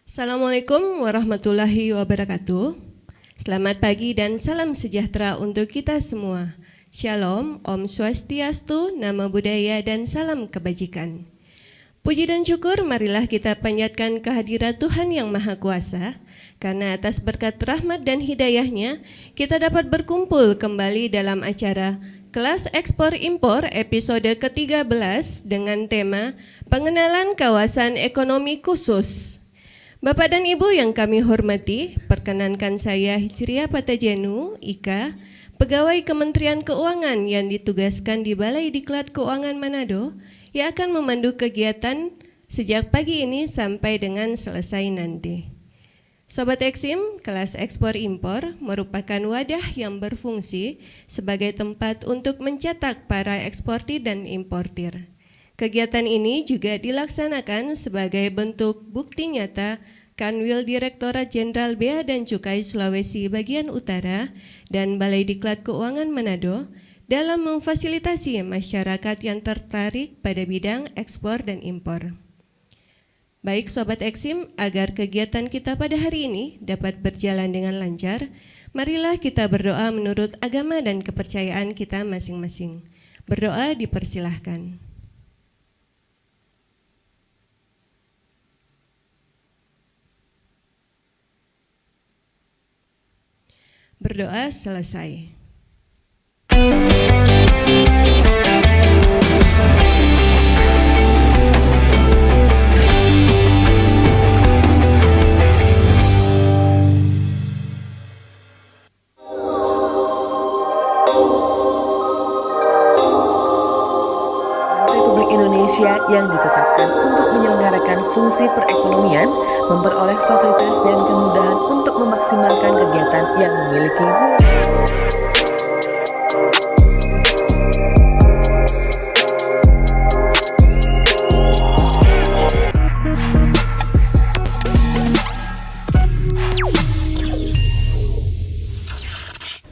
Assalamualaikum warahmatullahi wabarakatuh. Selamat pagi dan salam sejahtera untuk kita semua. Shalom, Om Swastiastu, Namo Buddhaya dan salam kebajikan. Puji dan syukur marilah kita panjatkan kehadirat Tuhan Yang Maha Kuasa, karena atas berkat rahmat dan hidayahnya kita dapat berkumpul kembali dalam acara Kelas Ekspor Impor episode ke-13 dengan tema Pengenalan Kawasan Ekonomi Khusus. Bapak dan Ibu yang kami hormati, perkenankan saya Hijriah Patajenu, Ika, pegawai Kementerian Keuangan yang ditugaskan di Balai Diklat Keuangan Manado, yang akan memandu kegiatan sejak pagi ini sampai dengan selesai nanti. Sobat Eksim, kelas ekspor impor merupakan wadah yang berfungsi sebagai tempat untuk mencetak para eksportir dan importir. Kegiatan ini juga dilaksanakan sebagai bentuk bukti nyata Kanwil Direktorat Jenderal Bea dan Cukai Sulawesi Bagian Utara dan Balai Diklat Keuangan Manado dalam memfasilitasi masyarakat yang tertarik pada bidang ekspor dan impor. Baik Sobat Eksim, agar kegiatan kita pada hari ini dapat berjalan dengan lancar, marilah kita berdoa menurut agama dan kepercayaan kita masing-masing. Berdoa dipersilahkan. Berdoa selesai. Republik Indonesia yang ditetapkan untuk menyelenggarakan fungsi perekonomian, memperoleh fasilitas dan kemudahan untuk memaksimalkan kegiatan yang memiliki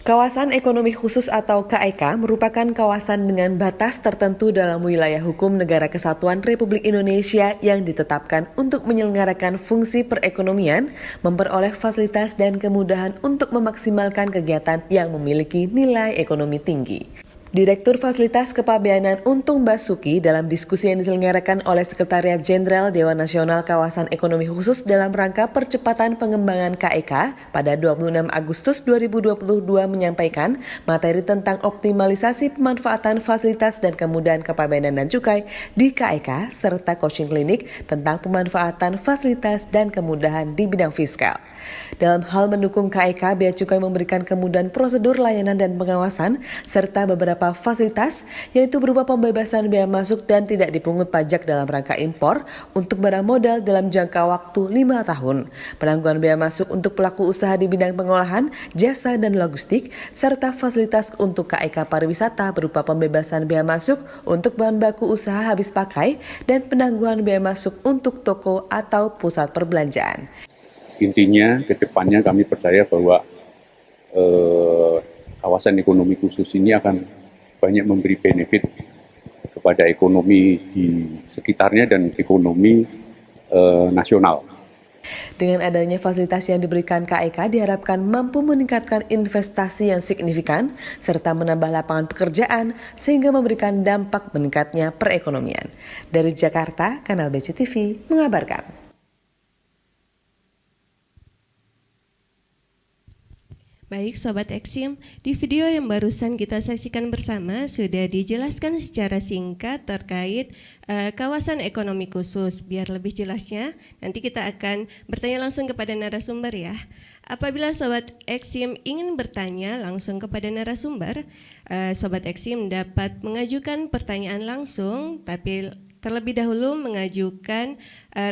Kawasan Ekonomi Khusus atau KEK merupakan kawasan dengan batas tertentu dalam wilayah hukum Negara Kesatuan Republik Indonesia yang ditetapkan untuk menyelenggarakan fungsi perekonomian, memperoleh fasilitas dan kemudahan untuk memaksimalkan kegiatan yang memiliki nilai ekonomi tinggi. Direktur Fasilitas Kepabeanan Untung Basuki dalam diskusi yang diselenggarakan oleh Sekretariat Jenderal Dewan Nasional Kawasan Ekonomi Khusus dalam rangka percepatan pengembangan KEK pada 26 Agustus 2022 menyampaikan materi tentang optimalisasi pemanfaatan fasilitas dan kemudahan kepabeanan dan cukai di KEK serta coaching klinik tentang pemanfaatan fasilitas dan kemudahan di bidang fiskal. Dalam hal mendukung KEK, Bea Cukai memberikan kemudahan prosedur layanan dan pengawasan serta beberapa fasilitas yaitu berupa pembebasan bea masuk dan tidak dipungut pajak dalam rangka impor untuk barang modal dalam jangka waktu 5 tahun, penangguhan bea masuk untuk pelaku usaha di bidang pengolahan, jasa dan logistik, serta fasilitas untuk KEK pariwisata berupa pembebasan bea masuk untuk bahan baku usaha habis pakai dan penangguhan bea masuk untuk toko atau pusat perbelanjaan. Intinya ke depannya kami percaya bahwa kawasan ekonomi khusus ini akan banyak memberi benefit kepada ekonomi di sekitarnya dan ekonomi nasional. Dengan adanya fasilitas yang diberikan KEK diharapkan mampu meningkatkan investasi yang signifikan serta menambah lapangan pekerjaan sehingga memberikan dampak meningkatnya perekonomian. Dari Jakarta, Kanal BCTV mengabarkan. Baik Sobat Eksim, di video yang barusan kita saksikan bersama sudah dijelaskan secara singkat terkait kawasan ekonomi khusus. Biar lebih jelasnya, nanti kita akan bertanya langsung kepada narasumber ya. Apabila Sobat Eksim ingin bertanya langsung kepada narasumber, Sobat Eksim dapat mengajukan pertanyaan langsung, tapi terlebih dahulu mengajukan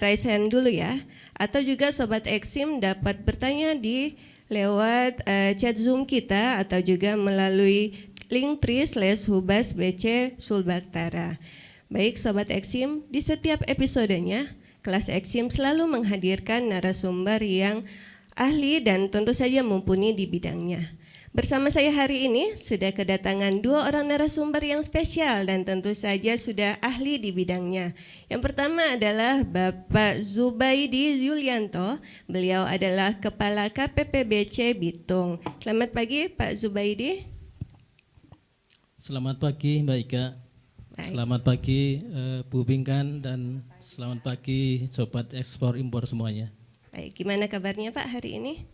raise hand dulu ya. Atau juga Sobat Eksim dapat bertanya di lewat chat Zoom kita atau juga melalui link.tree/hubas.bc Sulbaktara. Baik Sobat Eksim, di setiap episodenya, kelas Eksim selalu menghadirkan narasumber yang ahli dan tentu saja mumpuni di bidangnya. Bersama saya hari ini sudah kedatangan dua orang narasumber yang spesial dan tentu saja sudah ahli di bidangnya. Yang pertama adalah Bapak Zubaidi Yulianto. Beliau adalah Kepala KPPBC Bitung. Selamat pagi Pak Zubaidi. Selamat pagi Mbak Ika. Baik. Selamat pagi Bu Bingkan dan selamat pagi Sobat Ekspor Impor semuanya. Baik, gimana kabarnya Pak hari ini?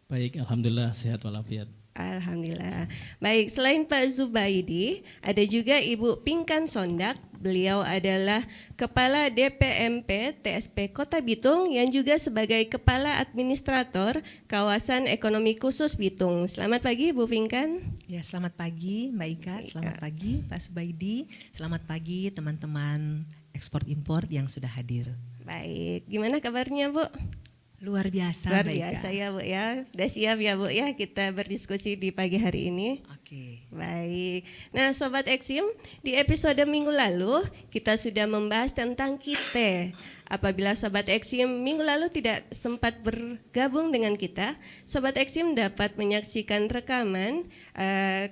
Baik, Alhamdulillah sehat walafiat. Alhamdulillah. Baik, selain Pak Zubaidi, ada juga Ibu Pinkan Sondak. Beliau adalah Kepala DPMP TSP Kota Bitung yang juga sebagai Kepala Administrator Kawasan Ekonomi Khusus Bitung. Selamat pagi Bu Pinkan. Ya, selamat pagi Mbak Ika, selamat pagi Pak Subaidi, selamat pagi teman-teman ekspor impor yang sudah hadir. Baik, gimana kabarnya Bu? Luar biasa Luar Mbak Ika. biasa ya Bu ya. Udah siap ya Bu ya kita berdiskusi di pagi hari ini. Oke. Baik, nah Sobat Eksim, di episode minggu lalu kita sudah membahas tentang kite. Apabila Sobat Eksim minggu lalu tidak sempat bergabung dengan kita, Sobat Eksim dapat menyaksikan rekaman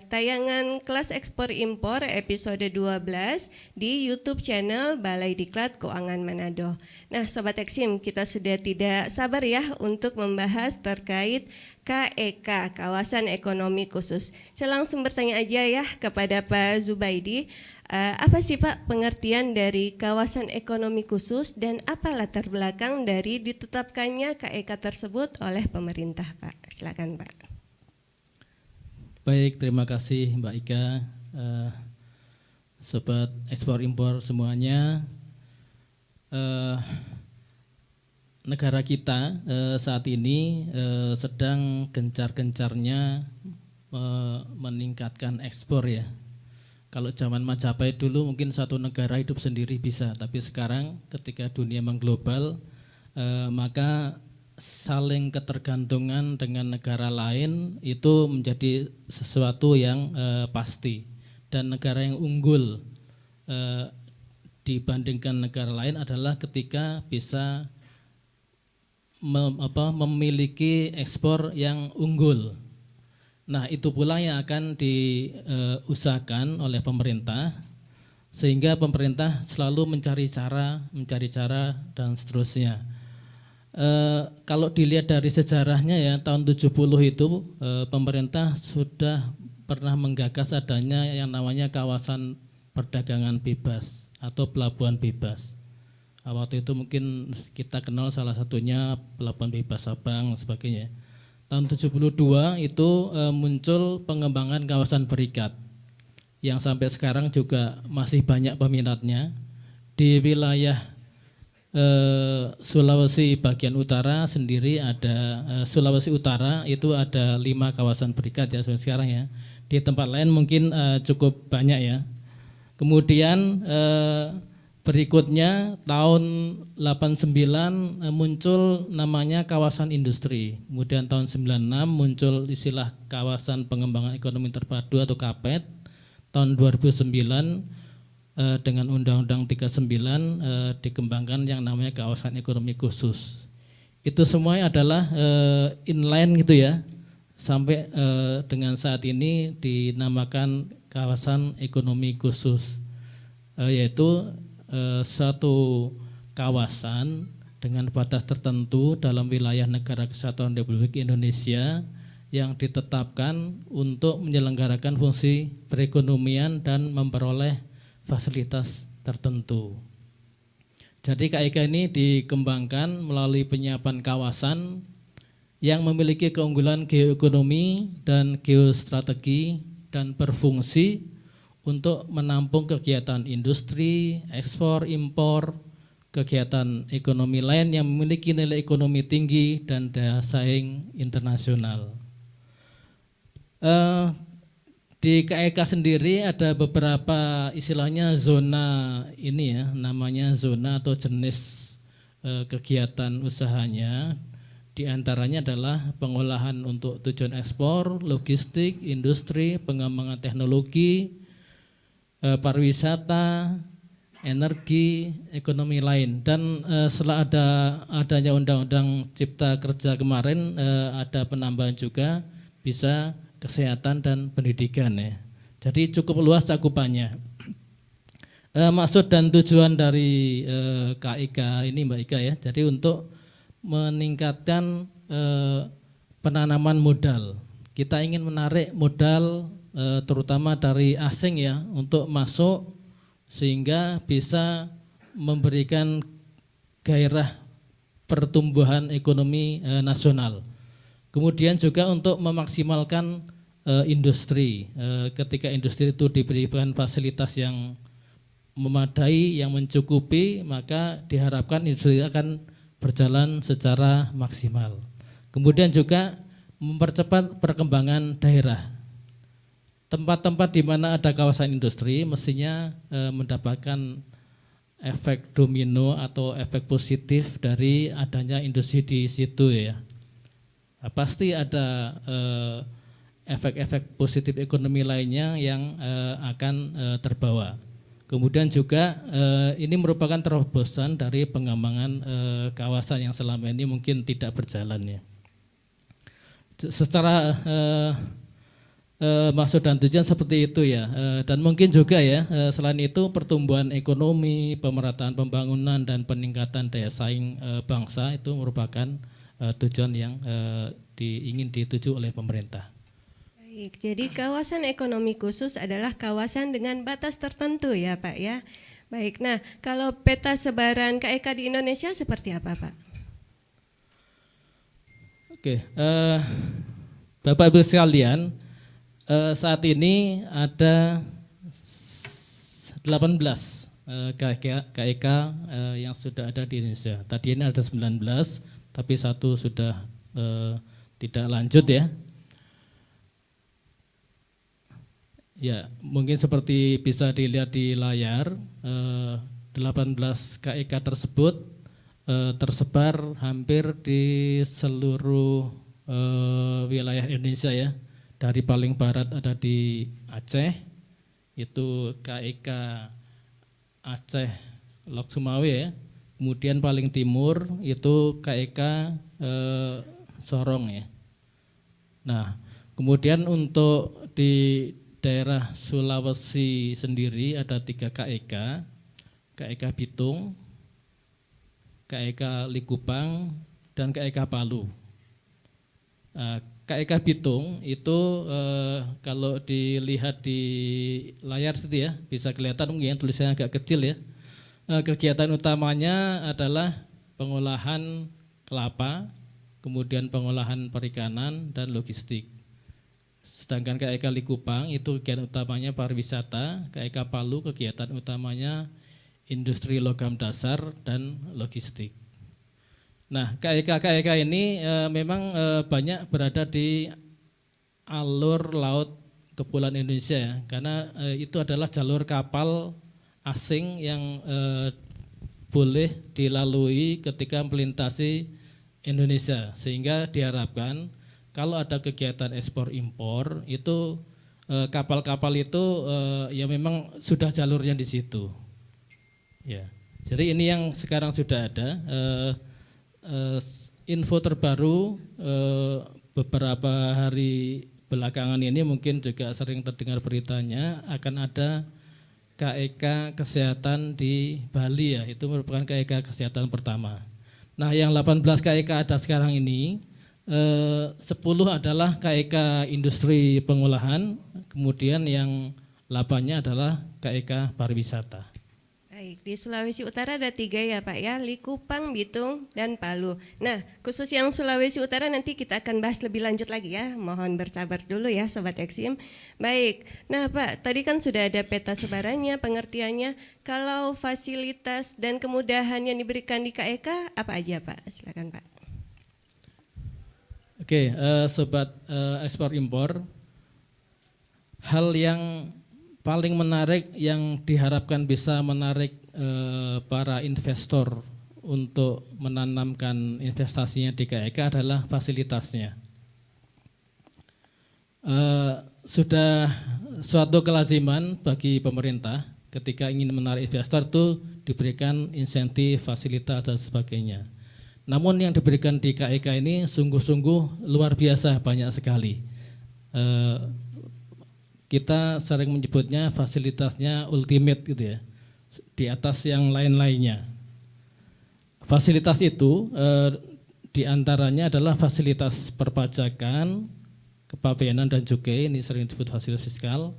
tayangan kelas ekspor impor episode 12 di YouTube channel Balai Diklat Keuangan Manado. Nah Sobat Eksim, kita sudah tidak sabar ya untuk membahas terkait KEK, Kawasan Ekonomi Khusus. Saya langsung bertanya aja ya kepada Pak Zubaidi, apa sih Pak pengertian dari kawasan ekonomi khusus dan apa latar belakang dari ditetapkannya KEK tersebut oleh pemerintah Pak? Silakan Pak. Baik, terima kasih Mbak Ika, Sobat Ekspor Impor semuanya. Negara kita saat ini sedang gencar-gencarnya meningkatkan ekspor ya. Kalau zaman Majapahit dulu mungkin satu negara hidup sendiri bisa, tapi sekarang ketika dunia mengglobal maka saling ketergantungan dengan negara lain itu menjadi sesuatu yang pasti. Dan negara yang unggul dibandingkan negara lain adalah ketika bisa memiliki ekspor yang unggul. Nah, itu pula yang akan diusahakan oleh pemerintah, sehingga pemerintah selalu mencari cara dan seterusnya. Kalau dilihat dari sejarahnya ya, tahun 70 itu pemerintah sudah pernah menggagas adanya yang namanya kawasan perdagangan bebas atau pelabuhan bebas. Waktu itu mungkin kita kenal salah satunya Pelabuhan Bebas Sabang dan sebagainya. Tahun 72 itu muncul pengembangan kawasan berikat yang sampai sekarang juga masih banyak peminatnya. Di wilayah Sulawesi bagian utara sendiri ada Sulawesi Utara itu ada 5 kawasan berikat ya sampai sekarang ya. Di tempat lain mungkin cukup banyak ya. Kemudian berikutnya tahun 89 muncul namanya kawasan industri. Kemudian tahun 96 muncul istilah kawasan pengembangan ekonomi terpadu atau KAPET. Tahun 2009 dengan Undang-Undang 39 dikembangkan yang namanya kawasan ekonomi khusus. Itu semuanya adalah inline gitu ya. Sampai dengan saat ini dinamakan kawasan ekonomi khusus. Yaitu satu kawasan dengan batas tertentu dalam wilayah Negara Kesatuan Republik Indonesia yang ditetapkan untuk menyelenggarakan fungsi perekonomian dan memperoleh fasilitas tertentu. Jadi KEK ini dikembangkan melalui penyiapan kawasan yang memiliki keunggulan geoekonomi dan geostrategi dan berfungsi untuk menampung kegiatan industri, ekspor, impor, kegiatan ekonomi lain yang memiliki nilai ekonomi tinggi dan daya saing internasional. Di KEK sendiri ada beberapa istilahnya zona ini ya, namanya zona atau jenis kegiatan usahanya. Di antaranya adalah pengolahan untuk tujuan ekspor, logistik, industri, pengembangan teknologi, pariwisata, energi, ekonomi lain. Dan setelah adanya Undang-Undang Cipta Kerja kemarin ada penambahan juga bisa kesehatan, dan pendidikan ya. Jadi cukup luas cakupannya. Maksud dan tujuan dari KIK ini Mbak Ika ya, jadi untuk meningkatkan penanaman modal. Kita ingin menarik modal terutama dari asing ya untuk masuk sehingga bisa memberikan gairah pertumbuhan ekonomi nasional. Kemudian juga untuk memaksimalkan industri. Ketika industri itu diberikan fasilitas yang memadai, yang mencukupi, maka diharapkan industri akan berjalan secara maksimal. Kemudian juga mempercepat perkembangan daerah. Tempat-tempat di mana ada kawasan industri mestinya mendapatkan efek domino atau efek positif dari adanya industri di situ ya. Pasti ada efek-efek positif ekonomi lainnya yang akan terbawa. Kemudian juga ini merupakan terobosan dari pengembangan kawasan yang selama ini mungkin tidak berjalan ya. Secara maksud dan tujuan seperti itu ya, dan mungkin juga ya selain itu pertumbuhan ekonomi, pemerataan pembangunan dan peningkatan daya saing bangsa itu merupakan tujuan yang ingin dituju oleh pemerintah. Baik, jadi kawasan ekonomi khusus adalah kawasan dengan batas tertentu ya Pak ya. Baik, nah kalau peta sebaran KIK di Indonesia seperti apa Pak? Oke, Bapak Ibu sekalian, saat ini ada 18 KIK yang sudah ada di Indonesia. Tadi ini ada 19, tapi satu sudah tidak lanjut ya. Ya, mungkin seperti bisa dilihat di layar, 18 KIK tersebut tersebar hampir di seluruh wilayah Indonesia ya. Dari paling barat ada di Aceh, itu KIK Aceh Lok Sumawe ya. Kemudian paling timur itu KIK Sorong ya. Nah, kemudian untuk di daerah Sulawesi sendiri ada 3 KIK, KIK Bitung, KIK Likupang, dan KIK Palu. KIK Bitung itu kalau dilihat di layar situ ya, bisa kelihatan mungkin tulisannya agak kecil ya. Kegiatan utamanya adalah pengolahan kelapa, kemudian pengolahan perikanan dan logistik. Sedangkan KIK Likupang itu kegiatan utamanya pariwisata, KIK Palu kegiatan utamanya industri logam dasar dan logistik. Nah, KIK ini memang banyak berada di alur laut Kepulauan Indonesia ya, karena itu adalah jalur kapal asing yang boleh dilalui ketika melintasi Indonesia, sehingga diharapkan kalau ada kegiatan ekspor impor itu kapal-kapal itu ya memang sudah jalurnya di situ. Ya, jadi ini yang sekarang sudah ada. Info terbaru beberapa hari belakangan ini mungkin juga sering terdengar beritanya akan ada KIK kesehatan di Bali ya, itu merupakan KIK kesehatan pertama. Nah, yang 18 KIK ada sekarang ini 10 adalah KIK industri pengolahan, kemudian yang 8-nya adalah KIK pariwisata. Baik, di Sulawesi Utara ada 3 ya Pak ya, Likupang, Bitung, dan Palu. Nah, khusus yang Sulawesi Utara nanti kita akan bahas lebih lanjut lagi ya, mohon bersabar dulu ya Sobat Eksim. Baik, nah Pak, tadi kan sudah ada peta sebarannya, pengertiannya. Kalau fasilitas dan kemudahan yang diberikan di KIK apa aja Pak? Silakan Pak. Oke, Sobat ekspor impor, hal yang paling menarik yang diharapkan bisa menarik para investor untuk menanamkan investasinya di KIK adalah fasilitasnya. Sudah suatu kelaziman bagi pemerintah ketika ingin menarik investor itu diberikan insentif, fasilitas dan sebagainya. Namun yang diberikan di KIK ini sungguh-sungguh luar biasa banyak sekali. eh, kita sering menyebutnya fasilitasnya ultimate gitu ya, di atas yang lain-lainnya. Fasilitas itu diantaranya adalah fasilitas perpajakan, kepabeanan dan cukai, ini sering disebut fasilitas fiskal.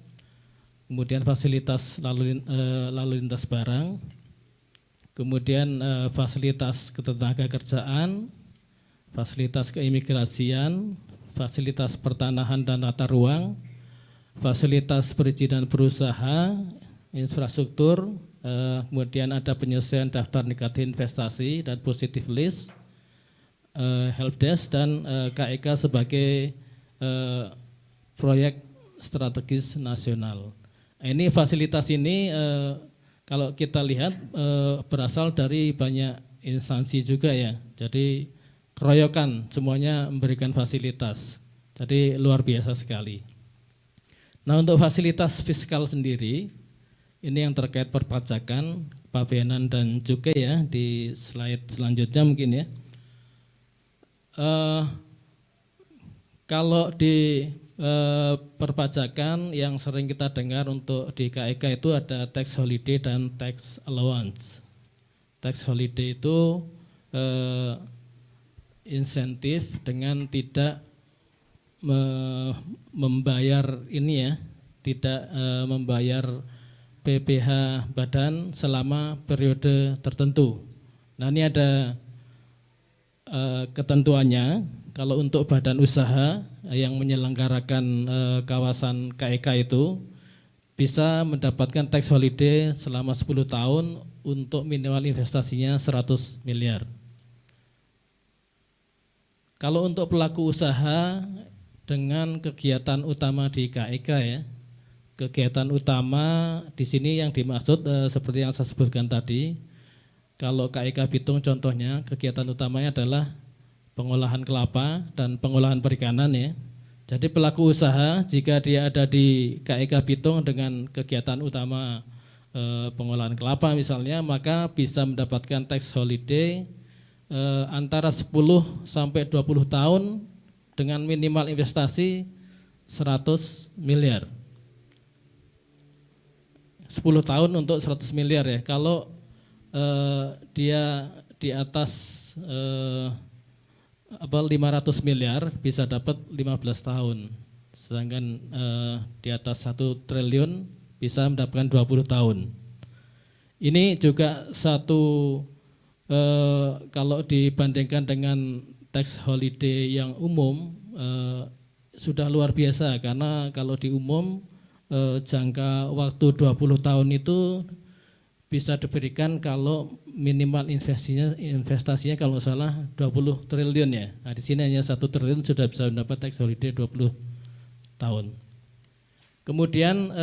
Kemudian fasilitas lalu lintas barang, kemudian fasilitas ketenagakerjaan, fasilitas keimigrasian, fasilitas pertanahan dan tata ruang, fasilitas perizinan berusaha, infrastruktur, kemudian ada penyesuaian daftar negatif investasi dan positive list, helpdesk dan KEK sebagai proyek strategis nasional. Ini fasilitas ini kalau kita lihat berasal dari banyak instansi juga ya. Jadi keroyokan semuanya memberikan fasilitas. Jadi luar biasa sekali. Nah, untuk fasilitas fiskal sendiri ini yang terkait perpajakan, kepabeanan dan cukai ya, di slide selanjutnya mungkin ya. Kalau di perpajakan yang sering kita dengar untuk di KEK itu ada tax holiday dan tax allowance. Tax holiday itu insentif dengan tidak membayar ini ya, tidak membayar PPh badan selama periode tertentu. Nah, ini ada ketentuannya. Kalau untuk badan usaha yang menyelenggarakan kawasan KEK itu bisa mendapatkan tax holiday selama 10 tahun untuk minimal investasinya 100 miliar. Kalau untuk pelaku usaha dengan kegiatan utama di KEK ya, kegiatan utama di sini yang dimaksud seperti yang saya sebutkan tadi. Kalau KEK Bitung contohnya kegiatan utamanya adalah pengolahan kelapa dan pengolahan perikanan ya. Jadi pelaku usaha jika dia ada di KEK Bitung dengan kegiatan utama pengolahan kelapa misalnya, maka bisa mendapatkan tax holiday antara 10 sampai 20 tahun dengan minimal investasi 100 miliar. 10 tahun untuk 100 miliar ya. Kalau dia di atas 500 miliar bisa dapat 15 tahun. Sedangkan di atas 1 triliun bisa mendapatkan 20 tahun. Ini juga satu kalau dibandingkan dengan tax holiday yang umum sudah luar biasa, karena kalau di umum jangka waktu 20 tahun itu bisa diberikan kalau minimal investasinya kalau nggak salah 20 triliun ya. Nah, di sini hanya 1 triliun sudah bisa mendapat tax holiday 20 tahun. Kemudian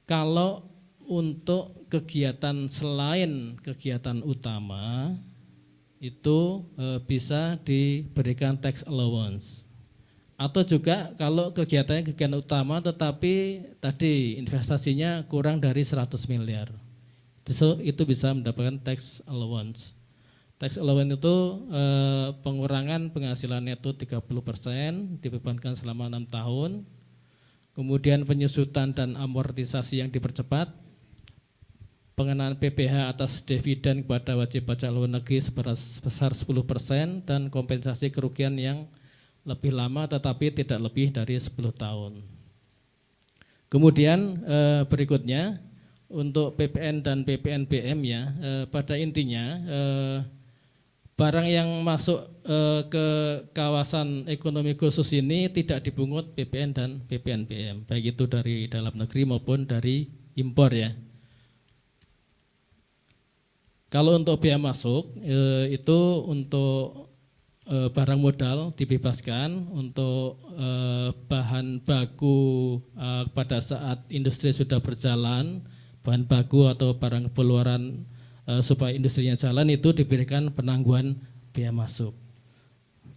kalau untuk kegiatan selain kegiatan utama itu bisa diberikan tax allowance. Atau juga kalau kegiatannya kegiatan utama tetapi tadi investasinya kurang dari 100 miliar. Itu bisa mendapatkan tax allowance. Tax allowance itu pengurangan penghasilan neto 30% dibebankan selama 6 tahun. Kemudian penyusutan dan amortisasi yang dipercepat. Pengenaan PPh atas dividen kepada wajib pajak luar negeri sebesar 10% dan kompensasi kerugian yang lebih lama tetapi tidak lebih dari 10 tahun. Kemudian berikutnya untuk PPN dan PPNBM ya, pada intinya barang yang masuk ke kawasan ekonomi khusus ini tidak dipungut PPN dan PPNBM, baik itu dari dalam negeri maupun dari impor ya. Kalau untuk biaya masuk itu untuk barang modal dibebaskan, untuk bahan baku pada saat industri sudah berjalan, bahan baku atau barang keluaran supaya industrinya jalan itu diberikan penangguhan biaya masuk.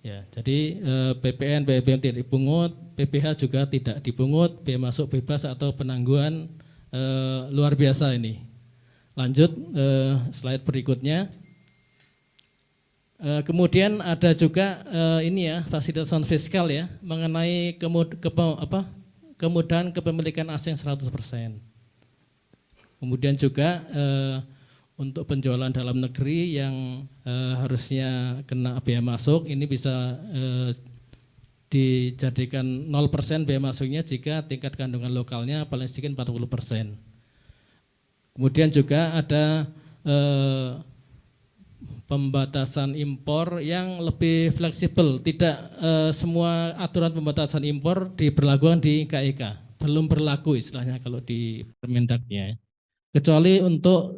Ya, jadi PPN, BBM tidak dipungut, PPh juga tidak dipungut, biaya masuk bebas atau penangguhan luar biasa ini. Lanjut slide berikutnya. Kemudian ada juga ini ya, fasilitas non fiskal ya, mengenai kemudahan kepemilikan asing 100%. Kemudian juga untuk penjualan dalam negeri yang harusnya kena bea masuk, ini bisa dijadikan 0% bea masuknya jika tingkat kandungan lokalnya paling sedikit 40%. Kemudian juga ada pembatasan impor yang lebih fleksibel, tidak semua aturan pembatasan impor diberlakukan di KEK, belum berlaku istilahnya kalau di Permendagnya, kecuali untuk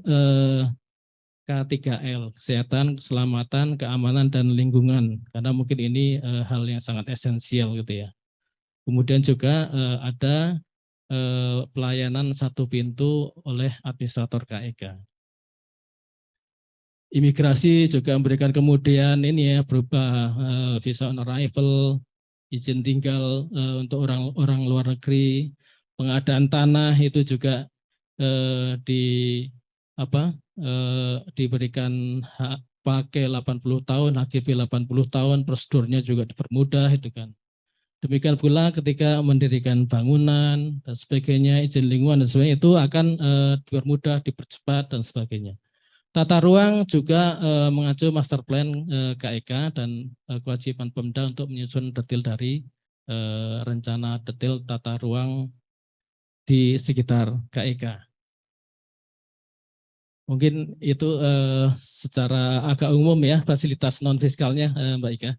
K3L, kesehatan, keselamatan, keamanan, dan lingkungan, karena mungkin ini hal yang sangat esensial gitu ya. Kemudian juga ada pelayanan satu pintu oleh administrator KEK. Imigrasi juga memberikan kemudian ini ya, berupa visa on arrival, izin tinggal untuk orang luar negeri, pengadaan tanah itu juga diberikan hak pakai 80 tahun, HGB 80 tahun, prosedurnya juga dipermudah itu kan. Demikian pula ketika mendirikan bangunan dan sebagainya, izin lingkungan dan sebagainya itu akan dipermudah, dipercepat dan sebagainya. Tata ruang juga mengacu master plan KEK dan kewajiban Pemda untuk menyusun detail dari rencana detail tata ruang di sekitar KEK. Mungkin itu secara agak umum ya fasilitas non fiskalnya, Mbak Ika.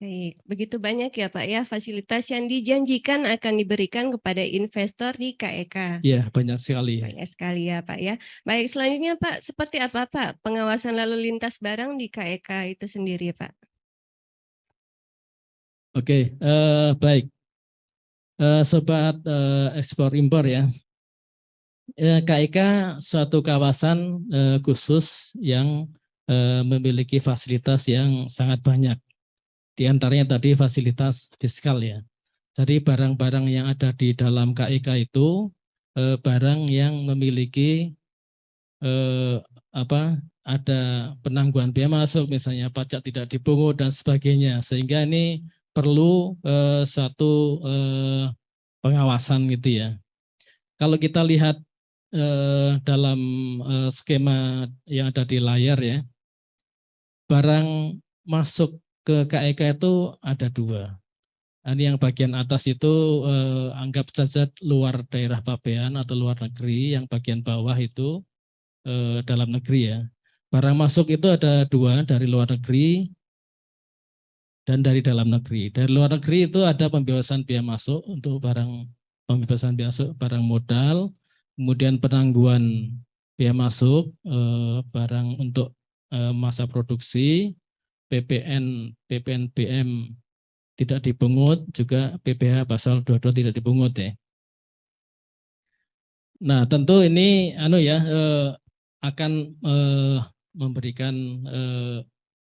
Baik, begitu banyak ya Pak ya fasilitas yang dijanjikan akan diberikan kepada investor di KEK. Iya, banyak sekali. Banyak sekali ya Pak ya. Baik, selanjutnya Pak, seperti apa Pak pengawasan lalu lintas barang di KEK itu sendiri Pak? Oke, baik. Sobat ekspor impor ya. KEK suatu kawasan khusus yang memiliki fasilitas yang sangat banyak. Di antaranya tadi fasilitas fiskal ya. Jadi barang-barang yang ada di dalam KEK itu barang yang memiliki ada penangguhan bea masuk, misalnya pajak tidak dipungut dan sebagainya. Sehingga ini perlu satu pengawasan gitu ya. Kalau kita lihat dalam skema yang ada di layar ya, barang masuk ke KEK itu ada dua. Ini yang bagian atas itu anggap saja luar daerah pabean atau luar negeri, yang bagian bawah itu dalam negeri ya. Barang masuk itu ada dua, dari luar negeri dan dari dalam negeri. Dari luar negeri itu ada pembebasan biaya masuk untuk pembebasan biaya masuk barang modal, kemudian penangguhan biaya masuk barang untuk masa produksi, PPNBM tidak dipungut, juga PPh pasal 22 tidak dipungut ya. Nah, tentu ini akan memberikan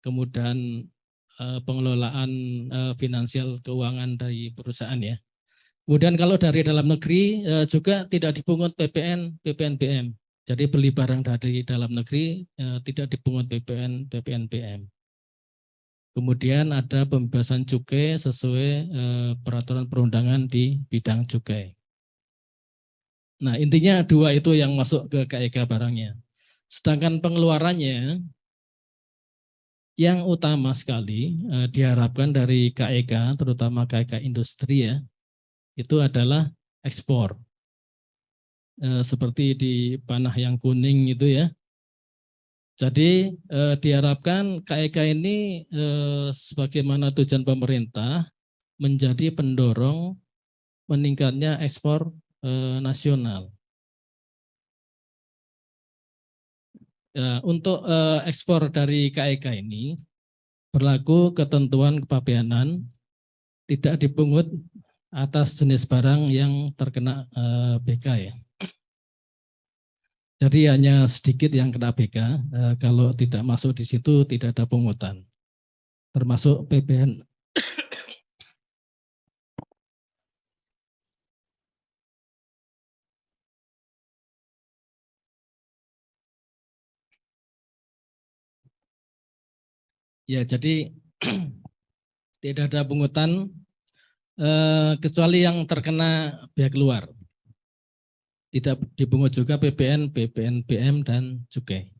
kemudahan pengelolaan finansial keuangan dari perusahaan ya. Kemudian kalau dari dalam negeri juga tidak dipungut PPN, PPNBM. Jadi beli barang dari dalam negeri tidak dipungut PPN, PPNBM. Kemudian ada pembebasan cukai sesuai peraturan perundangan di bidang cukai. Nah, intinya dua itu yang masuk ke KEK barangnya. Sedangkan pengeluarannya yang utama sekali diharapkan dari KEK, terutama KEK industri ya, itu adalah ekspor. Seperti di panah yang kuning itu ya. Jadi diharapkan KEK ini sebagaimana tujuan pemerintah menjadi pendorong meningkatnya ekspor nasional. Untuk ekspor dari KEK ini berlaku ketentuan kepabeanan, tidak dipungut atas jenis barang yang terkena BK ya. Jadi hanya sedikit yang kena BK, kalau tidak masuk di situ tidak ada pungutan. Termasuk PPN. Ya, jadi tidak ada pungutan kecuali yang terkena pihak luar. Tidak dipungut juga PPN, BPN, dan cukai.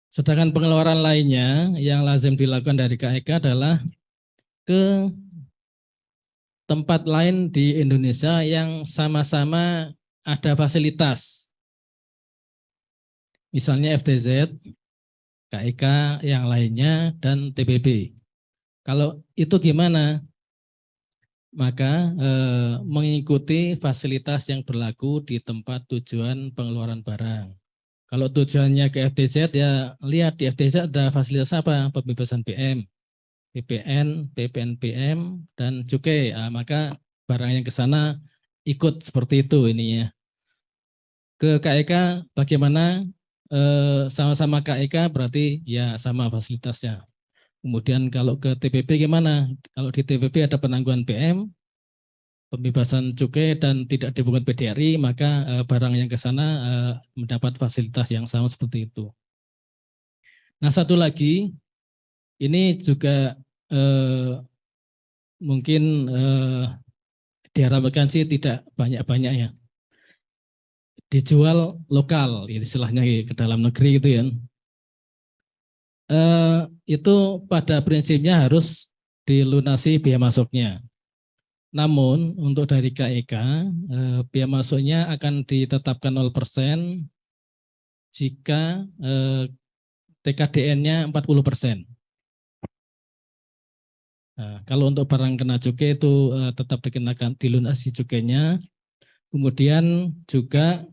Sedangkan pengeluaran lainnya yang lazim dilakukan dari KEK adalah ke tempat lain di Indonesia yang sama-sama ada fasilitas. Misalnya FTZ, KEK yang lainnya, dan TBB. Kalau itu gimana? Maka mengikuti fasilitas yang berlaku di tempat tujuan pengeluaran barang. Kalau tujuannya ke FTZ, ya lihat di FTZ ada fasilitas apa? Pembebasan BM, PPN, PPNBM, dan cukai. Maka barang yang ke sana ikut seperti itu ininya. Ke KEK bagaimana? Sama-sama KEK berarti ya sama fasilitasnya. Kemudian kalau ke TPP gimana? Kalau di TPP ada penangguhan BM, pembebasan cukai, dan tidak dipungut PDRI, maka barang yang ke sana mendapat fasilitas yang sama seperti itu. Nah, satu lagi, ini juga mungkin diharapkan sih tidak banyak-banyak ya. Dijual lokal, istilahnya ke dalam negeri gitu ya. Itu pada prinsipnya harus dilunasi biaya masuknya. Namun untuk dari KEK, biaya masuknya akan ditetapkan 0% jika TKDN-nya 40%. Nah, kalau untuk barang kena cukai itu tetap dikenakan dilunasi cukainya. Kemudian juga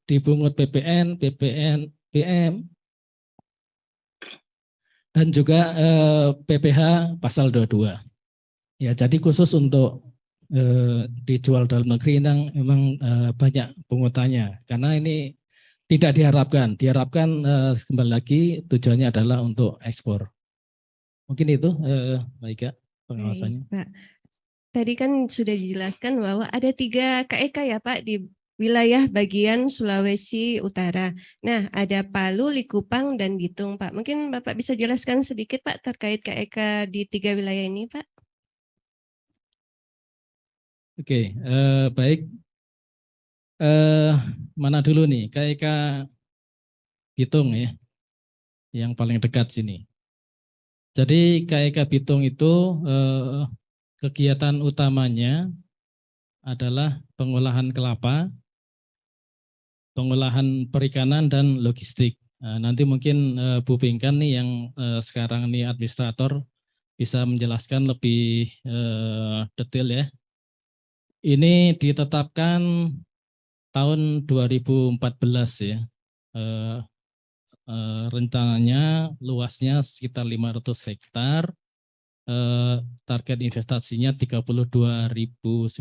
dipungut PPN, BM, dan juga PPh pasal 22. Ya, jadi khusus untuk dijual dalam negeri memang banyak pungutannya, karena ini tidak diharapkan. Diharapkan kembali lagi tujuannya adalah untuk ekspor. Mungkin itu, Mbak Ika, pengawasannya. Baik, Pak. Tadi kan sudah dijelaskan bahwa ada 3 KEK ya Pak di wilayah bagian Sulawesi Utara. Nah, ada Palu, Likupang, dan Bitung Pak. Mungkin Bapak bisa jelaskan sedikit Pak terkait KEK di 3 wilayah ini Pak. Oke, baik. Mana dulu nih, KEK Bitung ya, yang paling dekat sini. Jadi KEK Bitung itu kegiatan utamanya adalah pengolahan kelapa, pengolahan perikanan, dan logistik. Nanti mungkin Bu Pinkan nih yang sekarang ini administrator bisa menjelaskan lebih detail ya. Ini ditetapkan tahun 2014 ya. Rencananya luasnya sekitar 500 hektar. Target investasinya 32.900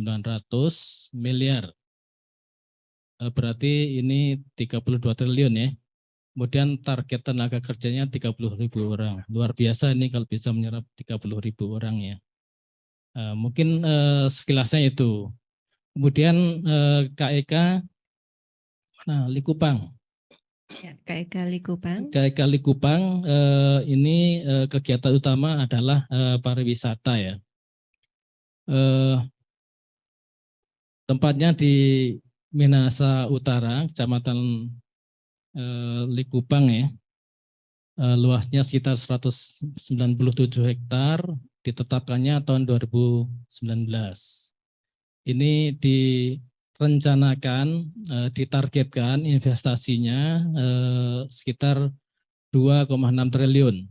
miliar. Berarti ini 32 triliun ya. Kemudian target tenaga kerjanya 30.000 orang. Luar biasa ini kalau bisa menyerap 30.000 orang ya. Mungkin sekilasnya itu. Kemudian KEK Likupang. Ya, KEK Likupang. KEK Likupang ini kegiatan utama adalah pariwisata ya. Tempatnya di Minahasa Utara, Kecamatan Likupang ya. Luasnya sekitar 197 hektar, ditetapkannya tahun 2019. Ini direncanakan, ditargetkan investasinya sekitar 2,6 triliun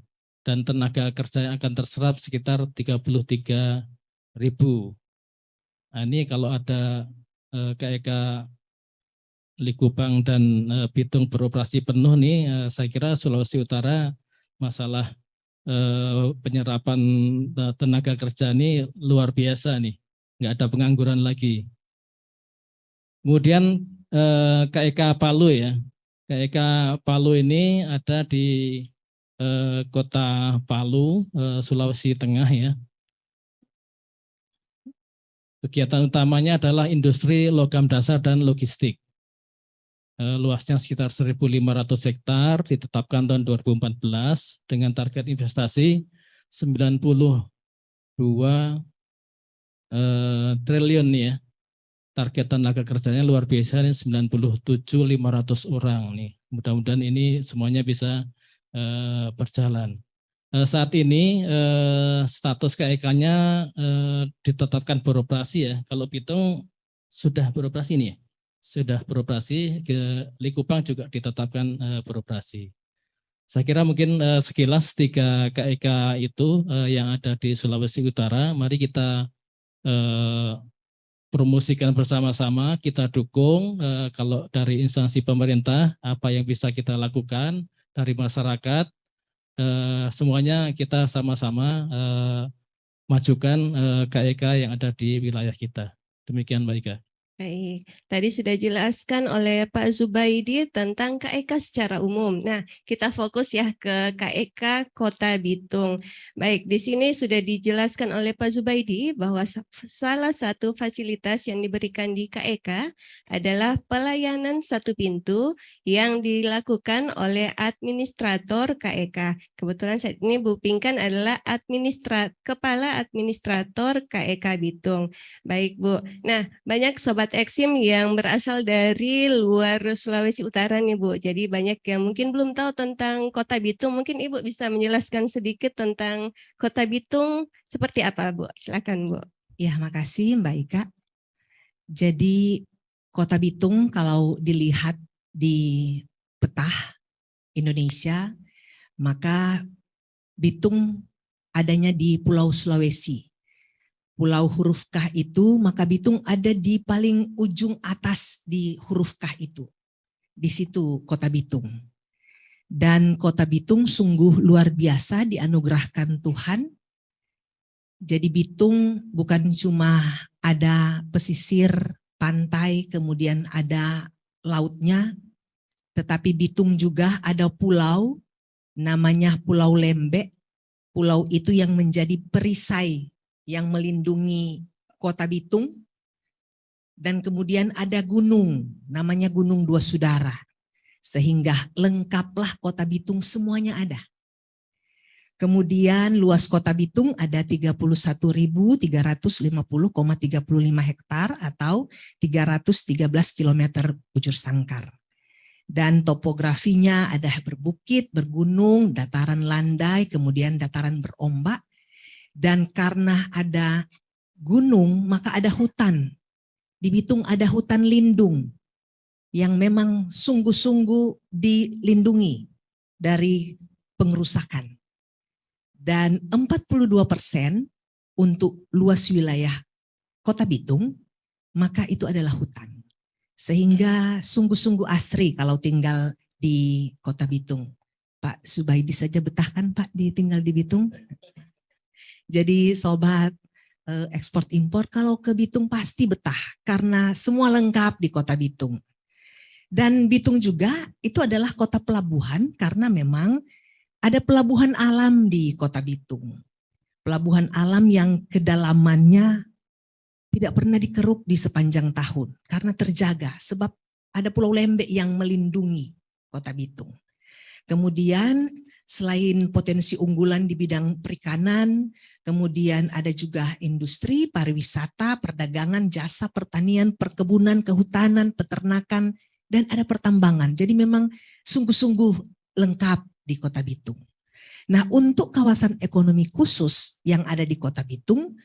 dan tenaga kerja yang akan terserap sekitar 33.000. Nah, ini kalau ada KEK Likupang dan Bitung beroperasi penuh nih, saya kira Sulawesi Utara masalah penyerapan tenaga kerja ini luar biasa nih, nggak ada pengangguran lagi. Kemudian KEK Palu ya, KEK Palu ini ada di kota Palu, Sulawesi Tengah ya. Kegiatan utamanya adalah industri logam dasar dan logistik. luasnya sekitar 1.500 hektar, ditetapkan tahun 2014 dengan target investasi 92 triliun ya. Target tenaga kerjanya luar biasa nih 97.500 orang nih. Mudah-mudahan ini semuanya bisa berjalan. Saat ini status KEK-nya ditetapkan beroperasi ya. Kalau Bitung sudah beroperasi nih ya. Sudah beroperasi, ke Likupang juga ditetapkan beroperasi. Saya kira mungkin sekilas 3 KEK itu yang ada di Sulawesi Utara. Mari kita promosikan bersama-sama, kita dukung kalau dari instansi pemerintah apa yang bisa kita lakukan, dari masyarakat semuanya kita sama-sama majukan KEK yang ada di wilayah kita. Demikian Mbak Ika. Baik, tadi sudah dijelaskan oleh Pak Zubaidi tentang KEK secara umum. Nah, kita fokus ya ke KEK Kota Bitung. Baik, di sini sudah dijelaskan oleh Pak Zubaidi bahwa salah satu fasilitas yang diberikan di KEK adalah pelayanan satu pintu yang dilakukan oleh administrator KEK. Kebetulan saat ini Bu Pinkan adalah Kepala Administrator KEK Bitung. Baik Bu, nah banyak Sobat Eksim yang berasal dari luar Sulawesi Utara nih Bu. Jadi banyak yang mungkin belum tahu tentang Kota Bitung. Mungkin Ibu bisa menjelaskan sedikit tentang Kota Bitung seperti apa Bu? Silakan Bu. Ya, makasih Mbak Ika. Jadi Kota Bitung kalau dilihat di peta Indonesia, maka Bitung adanya di Pulau Sulawesi. Pulau huruf K itu, maka Bitung ada di paling ujung atas di huruf K itu. Di situ Kota Bitung. Dan Kota Bitung sungguh luar biasa dianugerahkan Tuhan. Jadi Bitung bukan cuma ada pesisir pantai, kemudian ada lautnya, tetapi Bitung juga ada pulau, namanya Pulau Lembek. Pulau itu yang menjadi perisai yang melindungi Kota Bitung, dan kemudian ada gunung, namanya Gunung Dua Sudara, sehingga lengkaplah Kota Bitung semuanya ada. Kemudian luas Kota Bitung ada 31.350,35 hektar atau 313 km bujur sangkar. Dan topografinya ada berbukit, bergunung, dataran landai, kemudian dataran berombak. Dan karena ada gunung, maka ada hutan. Di Bitung ada hutan lindung yang memang sungguh-sungguh dilindungi dari pengerusakan. Dan 42% untuk luas wilayah Kota Bitung, maka itu adalah hutan. Sehingga sungguh-sungguh asri kalau tinggal di Kota Bitung. Pak Zubaidi saja betah kan Pak tinggal di Bitung? Jadi sobat ekspor impor kalau ke Bitung pasti betah karena semua lengkap di Kota Bitung. Dan Bitung juga itu adalah kota pelabuhan karena memang ada pelabuhan alam di Kota Bitung. Pelabuhan alam yang kedalamannya tidak pernah dikeruk di sepanjang tahun karena terjaga sebab ada Pulau Lembek yang melindungi Kota Bitung. Kemudian selain potensi unggulan di bidang perikanan, kemudian ada juga industri, pariwisata, perdagangan, jasa, pertanian, perkebunan, kehutanan, peternakan, dan ada pertambangan. Jadi memang sungguh-sungguh lengkap di Kota Bitung. Nah, untuk kawasan ekonomi khusus yang ada di Kota Bitung,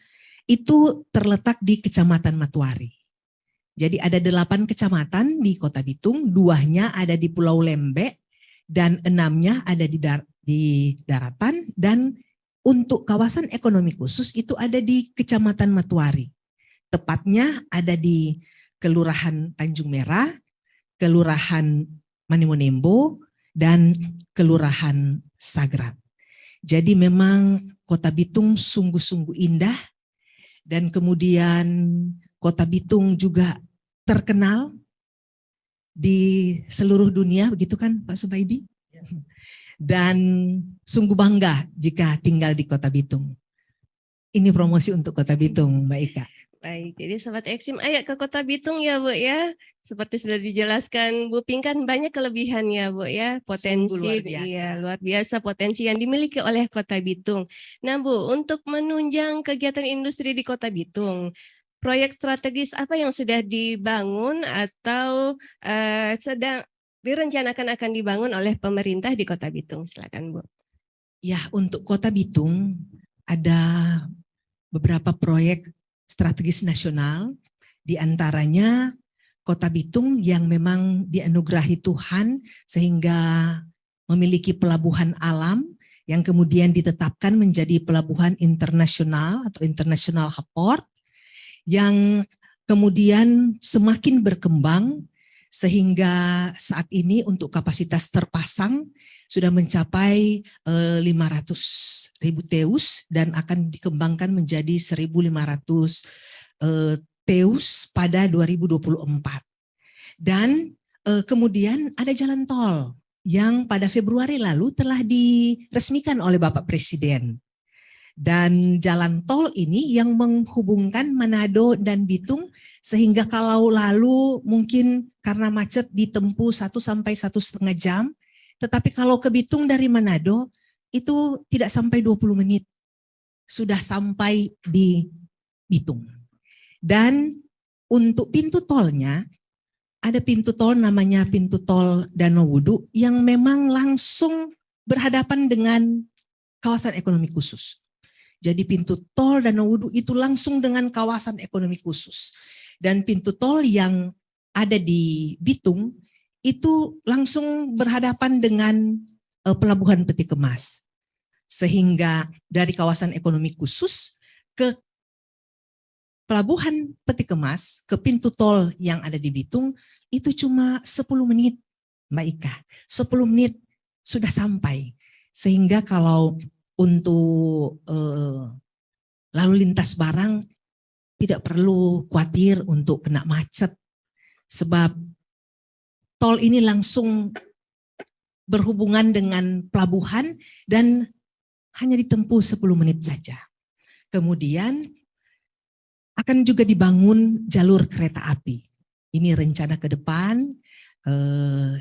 itu terletak di Kecamatan Matuari. Jadi ada 8 kecamatan di Kota Bitung, 2-nya ada di Pulau Lembek, dan 6-nya ada di daratan, dan untuk kawasan ekonomi khusus itu ada di Kecamatan Matuari. Tepatnya ada di Kelurahan Tanjung Merah, Kelurahan Manimonembo, dan Kelurahan Sagrak. Jadi memang Kota Bitung sungguh-sungguh indah, dan kemudian Kota Bitung juga terkenal di seluruh dunia, begitu kan Pak Zubaidi? Dan sungguh bangga jika tinggal di Kota Bitung. Ini promosi untuk Kota Bitung, Mbak Ika. Baik, jadi Sobat Eksim, ayo ke Kota Bitung ya Bu ya. Seperti sudah dijelaskan Bu Pink kan banyak kelebihan ya Bu ya. Sungguh Potensi, luar biasa. iya luar biasa potensi yang dimiliki oleh Kota Bitung. Nah Bu, untuk menunjang kegiatan industri di Kota Bitung, proyek strategis apa yang sudah dibangun atau sedang direncanakan akan dibangun oleh pemerintah di Kota Bitung? Silakan Bu. Ya, untuk Kota Bitung ada beberapa proyek strategis nasional, di antaranya Kota Bitung yang memang dianugerahi Tuhan sehingga memiliki pelabuhan alam yang kemudian ditetapkan menjadi pelabuhan internasional atau international hub port yang kemudian semakin berkembang sehingga saat ini untuk kapasitas terpasang sudah mencapai 500.000 TEUs dan akan dikembangkan menjadi 1.500 TEUs pada 2024. Dan kemudian ada jalan tol yang pada Februari lalu telah diresmikan oleh Bapak Presiden. Dan jalan tol ini yang menghubungkan Manado dan Bitung sehingga kalau lalu mungkin karena macet ditempuh 1 sampai 1,5 jam, tetapi kalau ke Bitung dari Manado itu tidak sampai 20 menit sudah sampai di Bitung. Dan untuk pintu tolnya ada pintu tol namanya pintu tol Danau Wudu yang memang langsung berhadapan dengan kawasan ekonomi khusus. Jadi pintu tol Danau Wudu itu langsung dengan kawasan ekonomi khusus. Dan pintu tol yang ada di Bitung itu langsung berhadapan dengan pelabuhan Peti Kemas. Sehingga dari kawasan ekonomi khusus ke pelabuhan Peti Kemas, ke pintu tol yang ada di Bitung, itu cuma 10 menit, Mbak Ika. 10 menit sudah sampai. Sehingga kalau untuk lalu lintas barang tidak perlu khawatir untuk kena macet. Sebab tol ini langsung berhubungan dengan pelabuhan dan hanya ditempuh 10 menit saja. Kemudian akan juga dibangun jalur kereta api. Ini rencana ke depan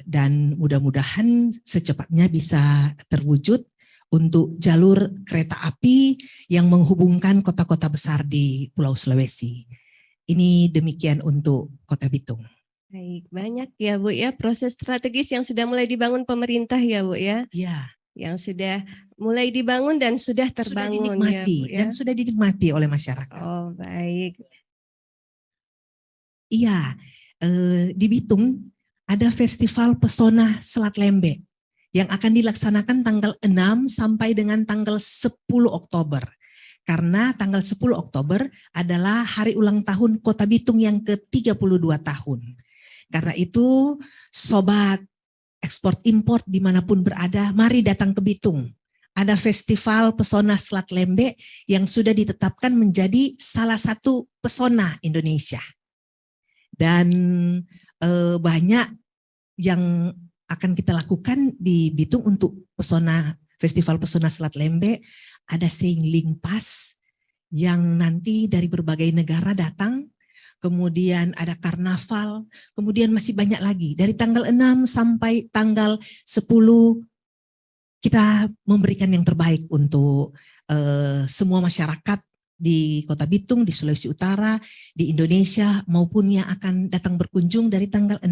dan mudah-mudahan secepatnya bisa terwujud untuk jalur kereta api yang menghubungkan kota-kota besar di Pulau Sulawesi. Ini demikian untuk Kota Bitung. Baik, banyak ya Bu ya proses strategis yang sudah mulai dibangun pemerintah ya Bu ya. Ya, yang sudah mulai dibangun dan sudah terbangun sudah dinikmati ya, Bu, ya? dan sudah dinikmati oleh masyarakat. Oh baik. Iya, di Bitung ada Festival Pesona Selat Lembe yang akan dilaksanakan tanggal 6 sampai dengan tanggal 10 Oktober. Karena tanggal 10 Oktober adalah hari ulang tahun Kota Bitung yang ke-32 tahun. Karena itu, sobat ekspor impor dimanapun berada, mari datang ke Bitung. Ada Festival Pesona Selat Lembe yang sudah ditetapkan menjadi salah satu pesona Indonesia. Dan banyak yang akan kita lakukan di Bitung untuk Festival Pesona Selat Lembe. Ada Sailing Pass yang nanti dari berbagai negara datang. Kemudian ada karnaval, kemudian masih banyak lagi. Dari tanggal 6 sampai tanggal 10 kita memberikan yang terbaik untuk semua masyarakat di Kota Bitung, di Sulawesi Utara, di Indonesia maupun yang akan datang berkunjung dari tanggal 6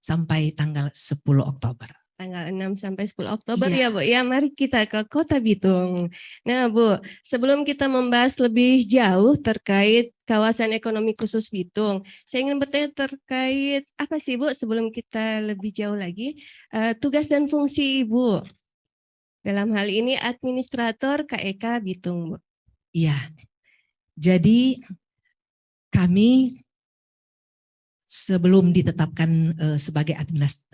sampai tanggal 10 Oktober. Tanggal 6 sampai 10 Oktober Iya. ya Bu ya, mari kita ke Kota Bitung. Nah Bu, sebelum kita membahas lebih jauh terkait kawasan ekonomi khusus Bitung, saya ingin bertanya terkait apa sih Bu sebelum kita lebih jauh lagi, tugas dan fungsi Ibu dalam hal ini administrator KEK Bitung Bu. Iya, jadi kami sebelum ditetapkan sebagai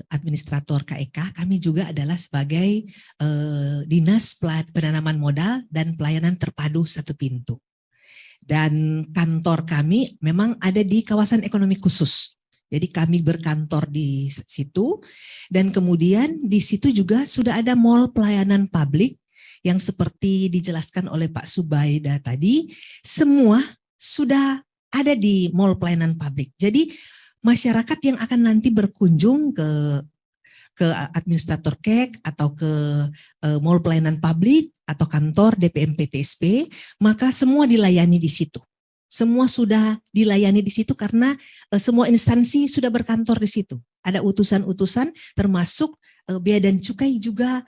administrator KEK, kami juga adalah sebagai Dinas Penanaman Modal dan Pelayanan Terpadu Satu Pintu. Dan kantor kami memang ada di kawasan ekonomi khusus. Jadi kami berkantor di situ dan kemudian di situ juga sudah ada mall pelayanan publik yang seperti dijelaskan oleh Pak Subaida tadi, semua sudah ada di Mall Pelayanan Publik. Jadi masyarakat yang akan nanti berkunjung ke administrator KEK atau ke Mall Pelayanan Publik atau kantor DPMPTSP, maka semua dilayani di situ. Semua sudah dilayani di situ karena semua instansi sudah berkantor di situ. Ada utusan-utusan termasuk Bea dan Cukai juga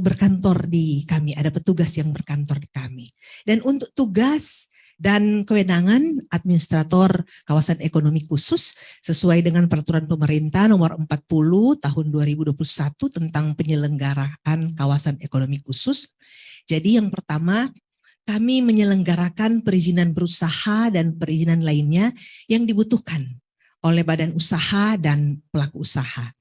berkantor di kami, ada petugas yang berkantor di kami. Dan untuk tugas dan kewenangan administrator kawasan ekonomi khusus sesuai dengan peraturan pemerintah nomor 40 tahun 2021 tentang penyelenggaraan kawasan ekonomi khusus. Jadi yang pertama, kami menyelenggarakan perizinan berusaha dan perizinan lainnya yang dibutuhkan oleh badan usaha dan pelaku usaha.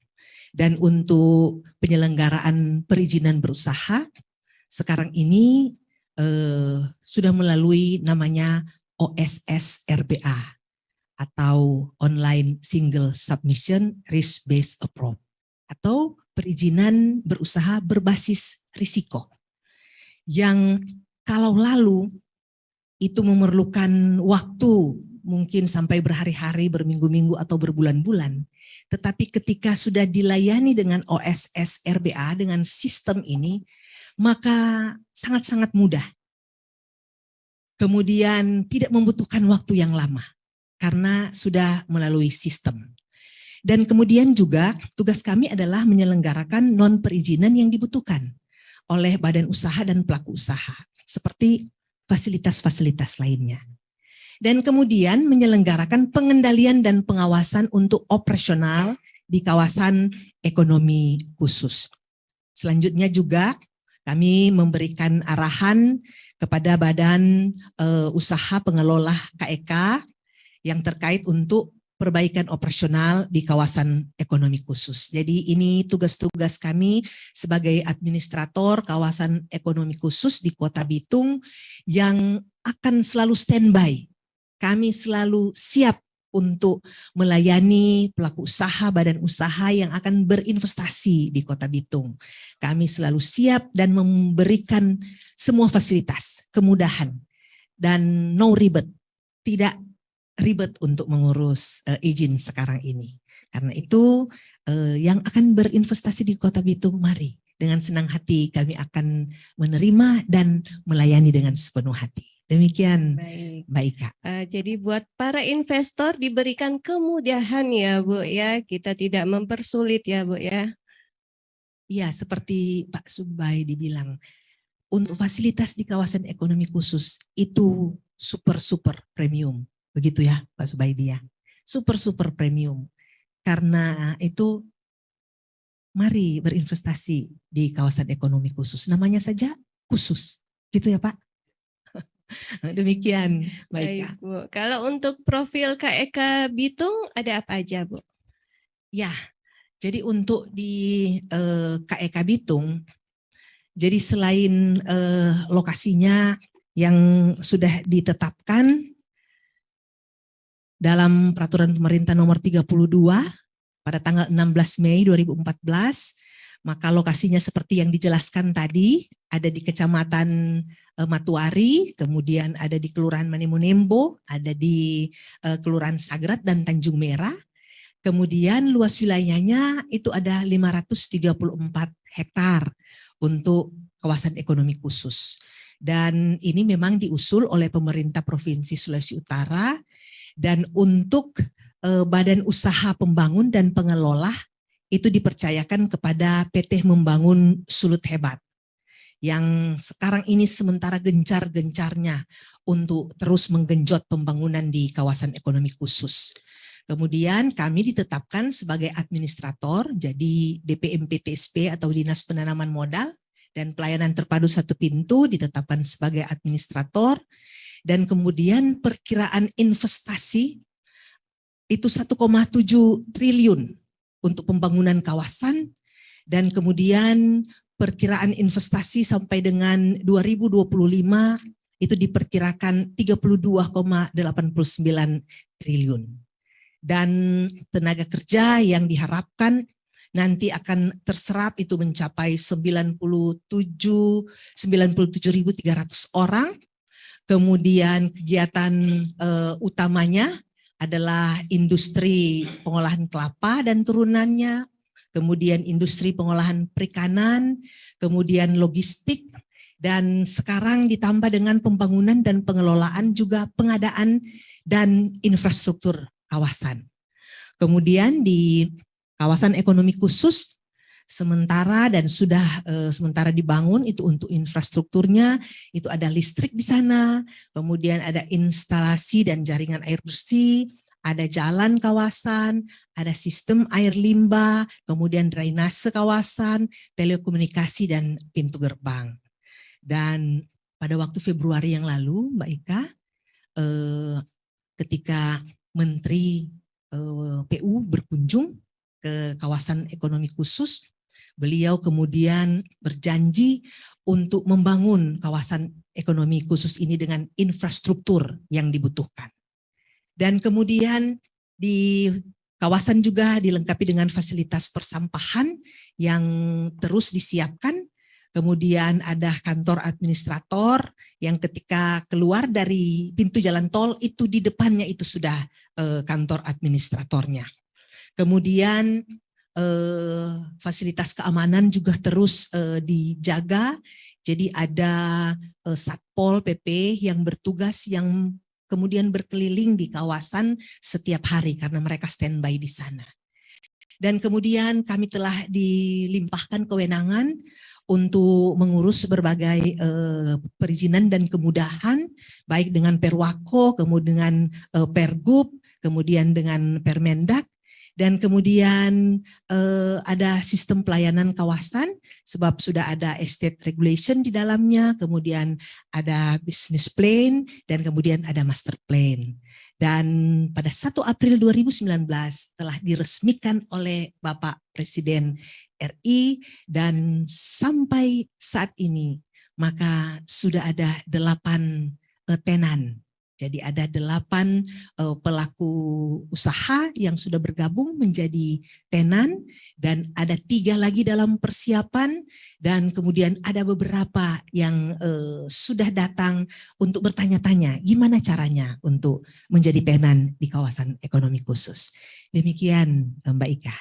Dan untuk penyelenggaraan perizinan berusaha, sekarang ini sudah melalui namanya OSS RBA atau Online Single Submission Risk Based Approach atau perizinan berusaha berbasis risiko. Yang kalau lalu itu memerlukan waktu mungkin sampai berhari-hari, berminggu-minggu atau berbulan-bulan. Tetapi ketika sudah dilayani dengan OSS RBA dengan sistem ini, maka sangat-sangat mudah. Kemudian tidak membutuhkan waktu yang lama karena sudah melalui sistem. Dan kemudian juga tugas kami adalah menyelenggarakan non-perizinan yang dibutuhkan oleh badan usaha dan pelaku usaha, seperti fasilitas-fasilitas lainnya. Dan kemudian menyelenggarakan pengendalian dan pengawasan untuk operasional di kawasan ekonomi khusus. Selanjutnya juga kami memberikan arahan kepada badan usaha pengelola KEK yang terkait untuk perbaikan operasional di kawasan ekonomi khusus. Jadi ini tugas-tugas kami sebagai administrator kawasan ekonomi khusus di Kota Bitung yang akan selalu standby. Kami selalu siap untuk melayani pelaku usaha, badan usaha yang akan berinvestasi di Kota Bitung. Kami selalu siap dan memberikan semua fasilitas, kemudahan, dan no ribet, tidak ribet untuk mengurus izin sekarang ini. Karena itu yang akan berinvestasi di Kota Bitung, mari dengan senang hati kami akan menerima dan melayani dengan sepenuh hati. Demikian, Baik. Mbak Ika. Jadi buat para investor diberikan kemudahan ya Bu ya, kita tidak mempersulit ya Bu ya. Iya, seperti Pak Subay dibilang, untuk fasilitas di kawasan ekonomi khusus itu super premium, begitu ya Pak Subay dia, super premium. Karena itu mari berinvestasi di kawasan ekonomi khusus, namanya saja khusus, gitu ya Pak. Demikian, Baik baik. Bu. Kalau untuk profil KEK Bitung ada apa aja Bu? Ya, jadi untuk di KEK Bitung, jadi selain lokasinya yang sudah ditetapkan dalam peraturan pemerintah nomor 32 pada tanggal 16 Mei 2014, maka lokasinya seperti yang dijelaskan tadi, ada di Kecamatan Matuari, kemudian ada di Kelurahan Manimunembo, ada di Kelurahan Sagrat dan Tanjung Merah. Kemudian luas wilayahnya itu ada 534 hektar untuk kawasan ekonomi khusus. Dan ini memang diusul oleh pemerintah Provinsi Sulawesi Utara, dan untuk badan usaha pembangun dan pengelola itu dipercayakan kepada PT Membangun Sulut Hebat, yang sekarang ini sementara gencar-gencarnya untuk terus menggenjot pembangunan di kawasan ekonomi khusus. Kemudian kami ditetapkan sebagai administrator, jadi DPMPTSP atau Dinas Penanaman Modal dan Pelayanan Terpadu Satu Pintu ditetapkan sebagai administrator, dan kemudian perkiraan investasi itu 1,7 triliun untuk pembangunan kawasan, dan kemudian perkiraan investasi sampai dengan 2025 itu diperkirakan 32,89 triliun. Dan tenaga kerja yang diharapkan nanti akan terserap itu mencapai 97.300 orang. Kemudian kegiatan utamanya adalah industri pengolahan kelapa dan turunannya, kemudian industri pengolahan perikanan, kemudian logistik, dan sekarang ditambah dengan pembangunan dan pengelolaan juga pengadaan dan infrastruktur kawasan. Kemudian di kawasan ekonomi khusus sementara dan sudah sementara dibangun itu untuk infrastrukturnya, itu ada listrik di sana, kemudian ada instalasi dan jaringan air bersih, ada jalan kawasan, ada sistem air limbah, kemudian drainase kawasan, telekomunikasi dan pintu gerbang. Dan pada waktu Februari yang lalu, Mbak Ika, ketika Menteri PU berkunjung ke kawasan ekonomi khusus, beliau kemudian berjanji untuk membangun kawasan ekonomi khusus ini dengan infrastruktur yang dibutuhkan. Dan kemudian di kawasan juga dilengkapi dengan fasilitas persampahan yang terus disiapkan. Kemudian ada kantor administrator yang ketika keluar dari pintu jalan tol itu di depannya itu sudah kantor administratornya. Kemudian fasilitas keamanan juga terus dijaga. Jadi ada Satpol PP yang bertugas yang kemudian berkeliling di kawasan setiap hari karena mereka standby di sana. Dan kemudian kami telah dilimpahkan kewenangan untuk mengurus berbagai perizinan dan kemudahan, baik dengan Perwako, kemudian dengan Pergub, kemudian dengan Permendak, dan kemudian ada sistem pelayanan kawasan, sebab sudah ada estate regulation di dalamnya, kemudian ada business plan, dan kemudian ada master plan. Dan pada 1 April 2019 telah diresmikan oleh Bapak Presiden RI, dan sampai saat ini maka sudah ada 8 tenan. Jadi ada 8 pelaku usaha yang sudah bergabung menjadi tenan, dan ada 3 lagi dalam persiapan, dan kemudian ada beberapa yang sudah datang untuk bertanya-tanya gimana caranya untuk menjadi tenan di kawasan ekonomi khusus. Demikian Mbak Ika.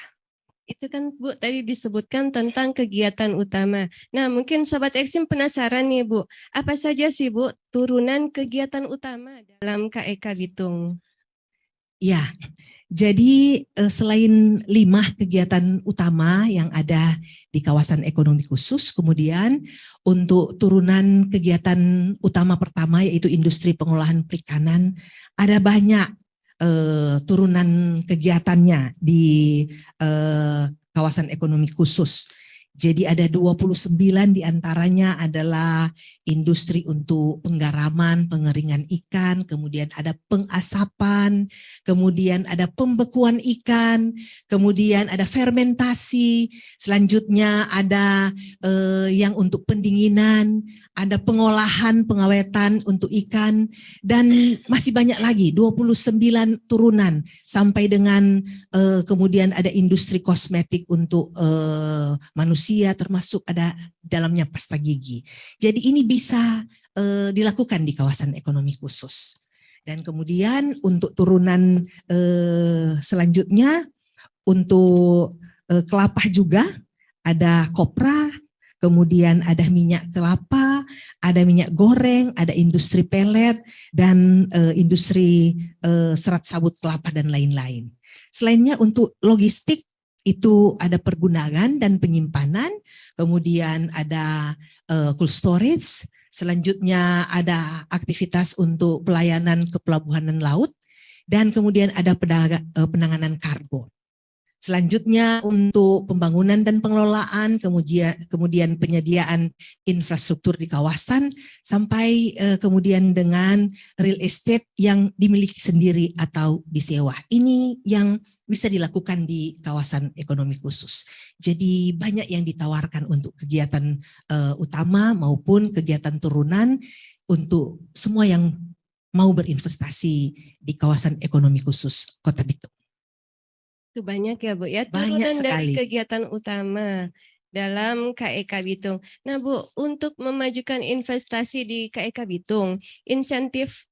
Itu kan Bu tadi disebutkan tentang kegiatan utama. Nah mungkin Sobat Eksim penasaran nih Bu, apa saja sih Bu turunan kegiatan utama dalam KEK Bitung? Ya, jadi selain 5 kegiatan utama yang ada di kawasan ekonomi khusus, kemudian untuk turunan kegiatan utama pertama yaitu industri pengolahan perikanan, ada banyak turunan kegiatannya di kawasan ekonomi khusus. Jadi ada 29 diantaranya adalah industri untuk penggaraman, pengeringan ikan, kemudian ada pengasapan, kemudian ada pembekuan ikan, kemudian ada fermentasi, selanjutnya ada yang untuk pendinginan, ada pengolahan, pengawetan untuk ikan, dan masih banyak lagi, 29 turunan, sampai dengan kemudian ada industri kosmetik untuk manusia, termasuk ada dalamnya pasta gigi. Jadi ini bisa dilakukan di kawasan ekonomi khusus. Dan kemudian untuk turunan selanjutnya, untuk kelapa juga ada kopra, kemudian ada minyak kelapa, ada minyak goreng, ada industri pelet, dan industri serat sabut kelapa dan lain-lain. Selainnya untuk logistik, itu ada pergudangan dan penyimpanan, kemudian ada cold storage, selanjutnya ada aktivitas untuk pelayanan kepelabuhanan laut, dan kemudian ada penanganan kargo. Selanjutnya untuk pembangunan dan pengelolaan, kemudian penyediaan infrastruktur di kawasan, sampai kemudian dengan real estate yang dimiliki sendiri atau disewa. Ini yang bisa dilakukan di kawasan ekonomi khusus. Jadi banyak yang ditawarkan untuk kegiatan utama maupun kegiatan turunan untuk semua yang mau berinvestasi di kawasan ekonomi khusus Kota Bitung. Itu banyak ya Bu ya, Banyak turunan dari sekali. kegiatan utama. dalam KEK Bitung. Nah Bu, untuk memajukan investasi di KEK Bitung, insentif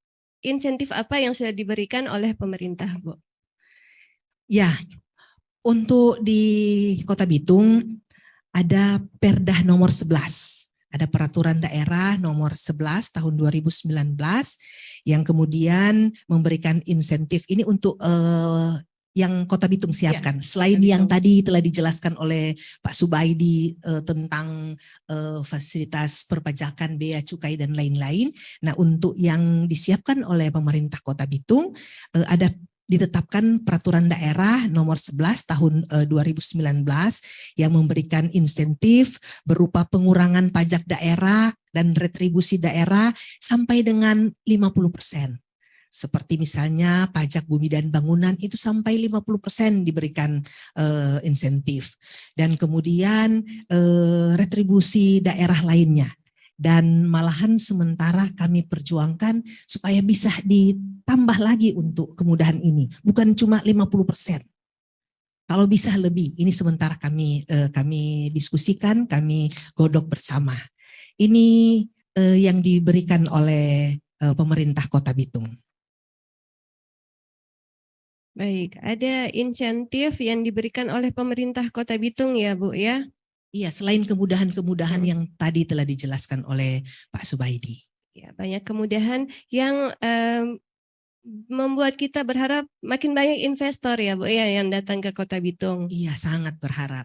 apa yang sudah diberikan oleh pemerintah, Bu? Ya, untuk di Kota Bitung ada Perda nomor 11. Ada peraturan daerah nomor 11 tahun 2019 yang kemudian memberikan insentif ini untuk yang Kota Bitung siapkan. Selain yang tadi telah dijelaskan oleh Pak Subaidi tentang fasilitas perpajakan, bea cukai dan lain-lain. Nah, untuk yang disiapkan oleh pemerintah Kota Bitung ada ditetapkan peraturan daerah nomor 11 tahun 2019 yang memberikan insentif berupa pengurangan pajak daerah dan retribusi daerah sampai dengan 50%. Seperti misalnya pajak bumi dan bangunan itu sampai 50% diberikan insentif. Dan kemudian retribusi daerah lainnya. Dan malahan sementara kami perjuangkan supaya bisa ditambah lagi untuk kemudahan ini. Bukan cuma 50%. Kalau bisa lebih, ini sementara kami diskusikan, kami godok bersama. Ini yang diberikan oleh pemerintah Kota Bitung. Baik, ada insentif yang diberikan oleh pemerintah Kota Bitung ya Bu ya? Iya, selain kemudahan-kemudahan yang tadi telah dijelaskan oleh Pak Subaidi. Ya, banyak kemudahan yang membuat kita berharap makin banyak investor ya Bu ya yang datang ke Kota Bitung. Iya, sangat berharap.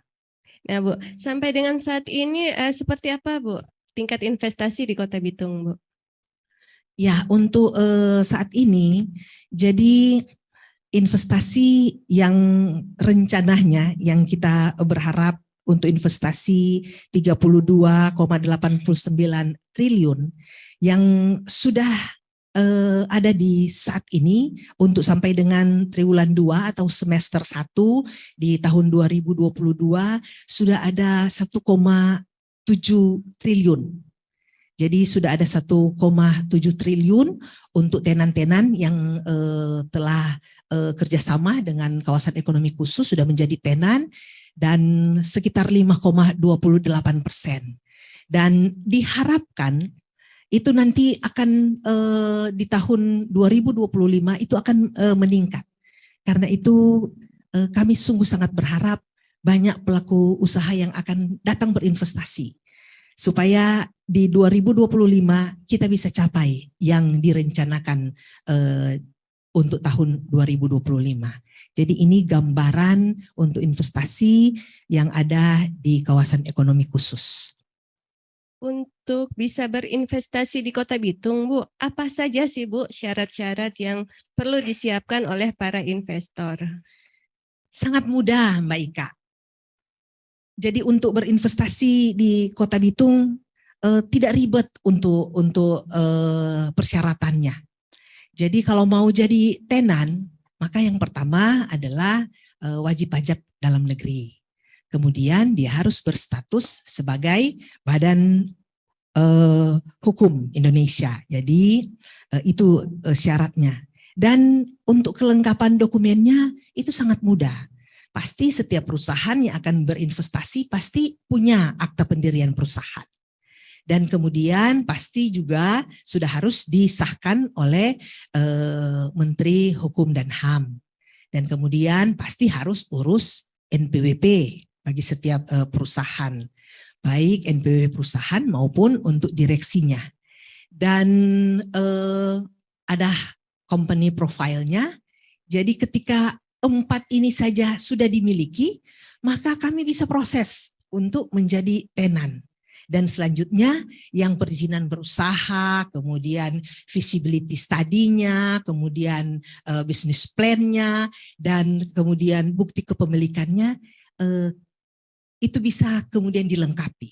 Nah Bu, sampai dengan saat ini seperti apa Bu tingkat investasi di Kota Bitung Bu? Ya, untuk saat ini, jadi investasi yang rencananya yang kita berharap untuk investasi 32,89 triliun yang sudah ada di saat ini untuk sampai dengan triwulan 2 atau semester 1 di tahun 2022 sudah ada 1,7 triliun. Jadi sudah ada 1,7 triliun untuk tenan-tenan yang telah kerjasama dengan kawasan ekonomi khusus sudah menjadi tenan dan sekitar 5,28%. Dan diharapkan itu nanti akan di tahun 2025 itu akan meningkat. Karena itu kami sungguh sangat berharap banyak pelaku usaha yang akan datang berinvestasi. Supaya di 2025 kita bisa capai yang direncanakan untuk tahun 2025. Jadi ini gambaran untuk investasi yang ada di kawasan ekonomi khusus. Untuk bisa berinvestasi di Kota Bitung Bu, apa saja sih Bu syarat-syarat yang perlu disiapkan oleh para investor? Sangat mudah Mbak Ika. Jadi untuk berinvestasi di Kota Bitung tidak ribet untuk persyaratannya. Jadi kalau mau jadi tenan, maka yang pertama adalah wajib pajak dalam negeri. Kemudian dia harus berstatus sebagai badan hukum Indonesia. Jadi itu syaratnya. Dan untuk kelengkapan dokumennya itu sangat mudah. Pasti setiap perusahaan yang akan berinvestasi pasti punya akta pendirian perusahaan. Dan kemudian pasti juga sudah harus disahkan oleh Menteri Hukum dan HAM. Dan kemudian pasti harus urus NPWP bagi setiap perusahaan. Baik NPWP perusahaan maupun untuk direksinya. Dan ada company profile-nya. Jadi ketika 4 ini saja sudah dimiliki, maka kami bisa proses untuk menjadi tenan. Dan selanjutnya yang perizinan berusaha, kemudian visibility study-nya, kemudian business plan-nya, dan kemudian bukti kepemilikannya, itu bisa kemudian dilengkapi.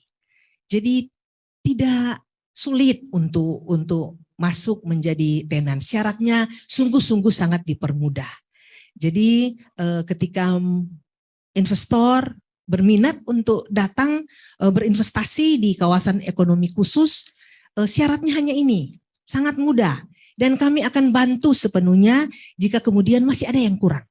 Jadi tidak sulit untuk masuk menjadi tenan. Syaratnya sungguh-sungguh sangat dipermudah. Jadi ketika investor berminat untuk datang berinvestasi di kawasan ekonomi khusus, syaratnya hanya ini, sangat mudah. Dan kami akan bantu sepenuhnya jika kemudian masih ada yang kurang.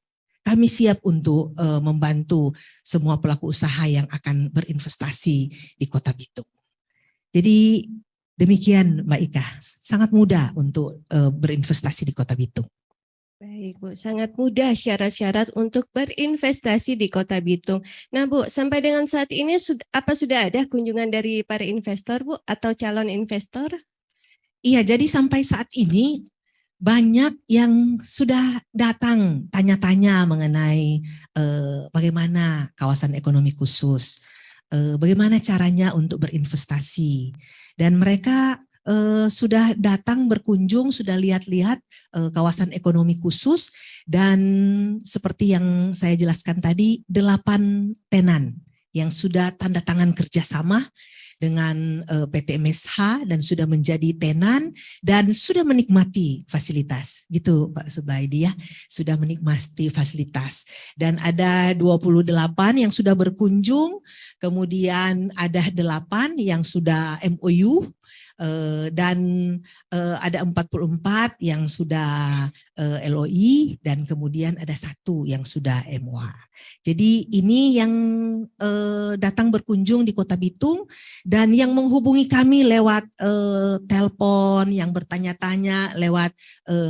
kami siap untuk membantu semua pelaku usaha yang akan berinvestasi di Kota Bitung. Jadi demikian Mbak Ika, sangat mudah untuk berinvestasi di Kota Bitung. Baik Bu, sangat mudah syarat-syarat untuk berinvestasi di Kota Bitung. Nah Bu, sampai dengan saat ini apa sudah ada kunjungan dari para investor Bu atau calon investor? Iya, jadi sampai saat ini banyak yang sudah datang tanya-tanya mengenai bagaimana kawasan ekonomi khusus, bagaimana caranya untuk berinvestasi, dan mereka sudah datang berkunjung, sudah lihat-lihat kawasan ekonomi khusus, dan seperti yang saya jelaskan tadi, 8 tenan yang sudah tanda tangan kerjasama dengan PT MSH dan sudah menjadi tenan dan sudah menikmati fasilitas, gitu Pak Subaidi ya, sudah menikmati fasilitas. Dan ada 28 yang sudah berkunjung, kemudian ada 8 yang sudah MOU, dan ada 44 yang sudah LOI, dan kemudian ada 1 yang sudah MOA. Jadi ini yang datang berkunjung di Kota Bitung, dan yang menghubungi kami lewat telepon, yang bertanya-tanya lewat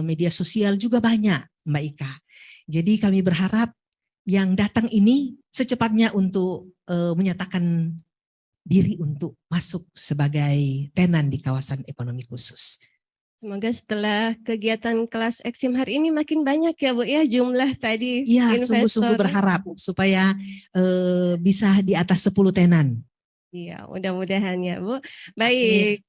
media sosial juga banyak Mbak Ika. Jadi kami berharap yang datang ini secepatnya untuk menyatakan diri untuk masuk sebagai tenan di kawasan ekonomi khusus. Semoga setelah kegiatan kelas Eksim hari ini makin banyak ya Bu ya jumlah tadi Iya, investor. sungguh-sungguh berharap supaya bisa di atas 10 tenan. Iya, mudah-mudahan ya Bu. Baik.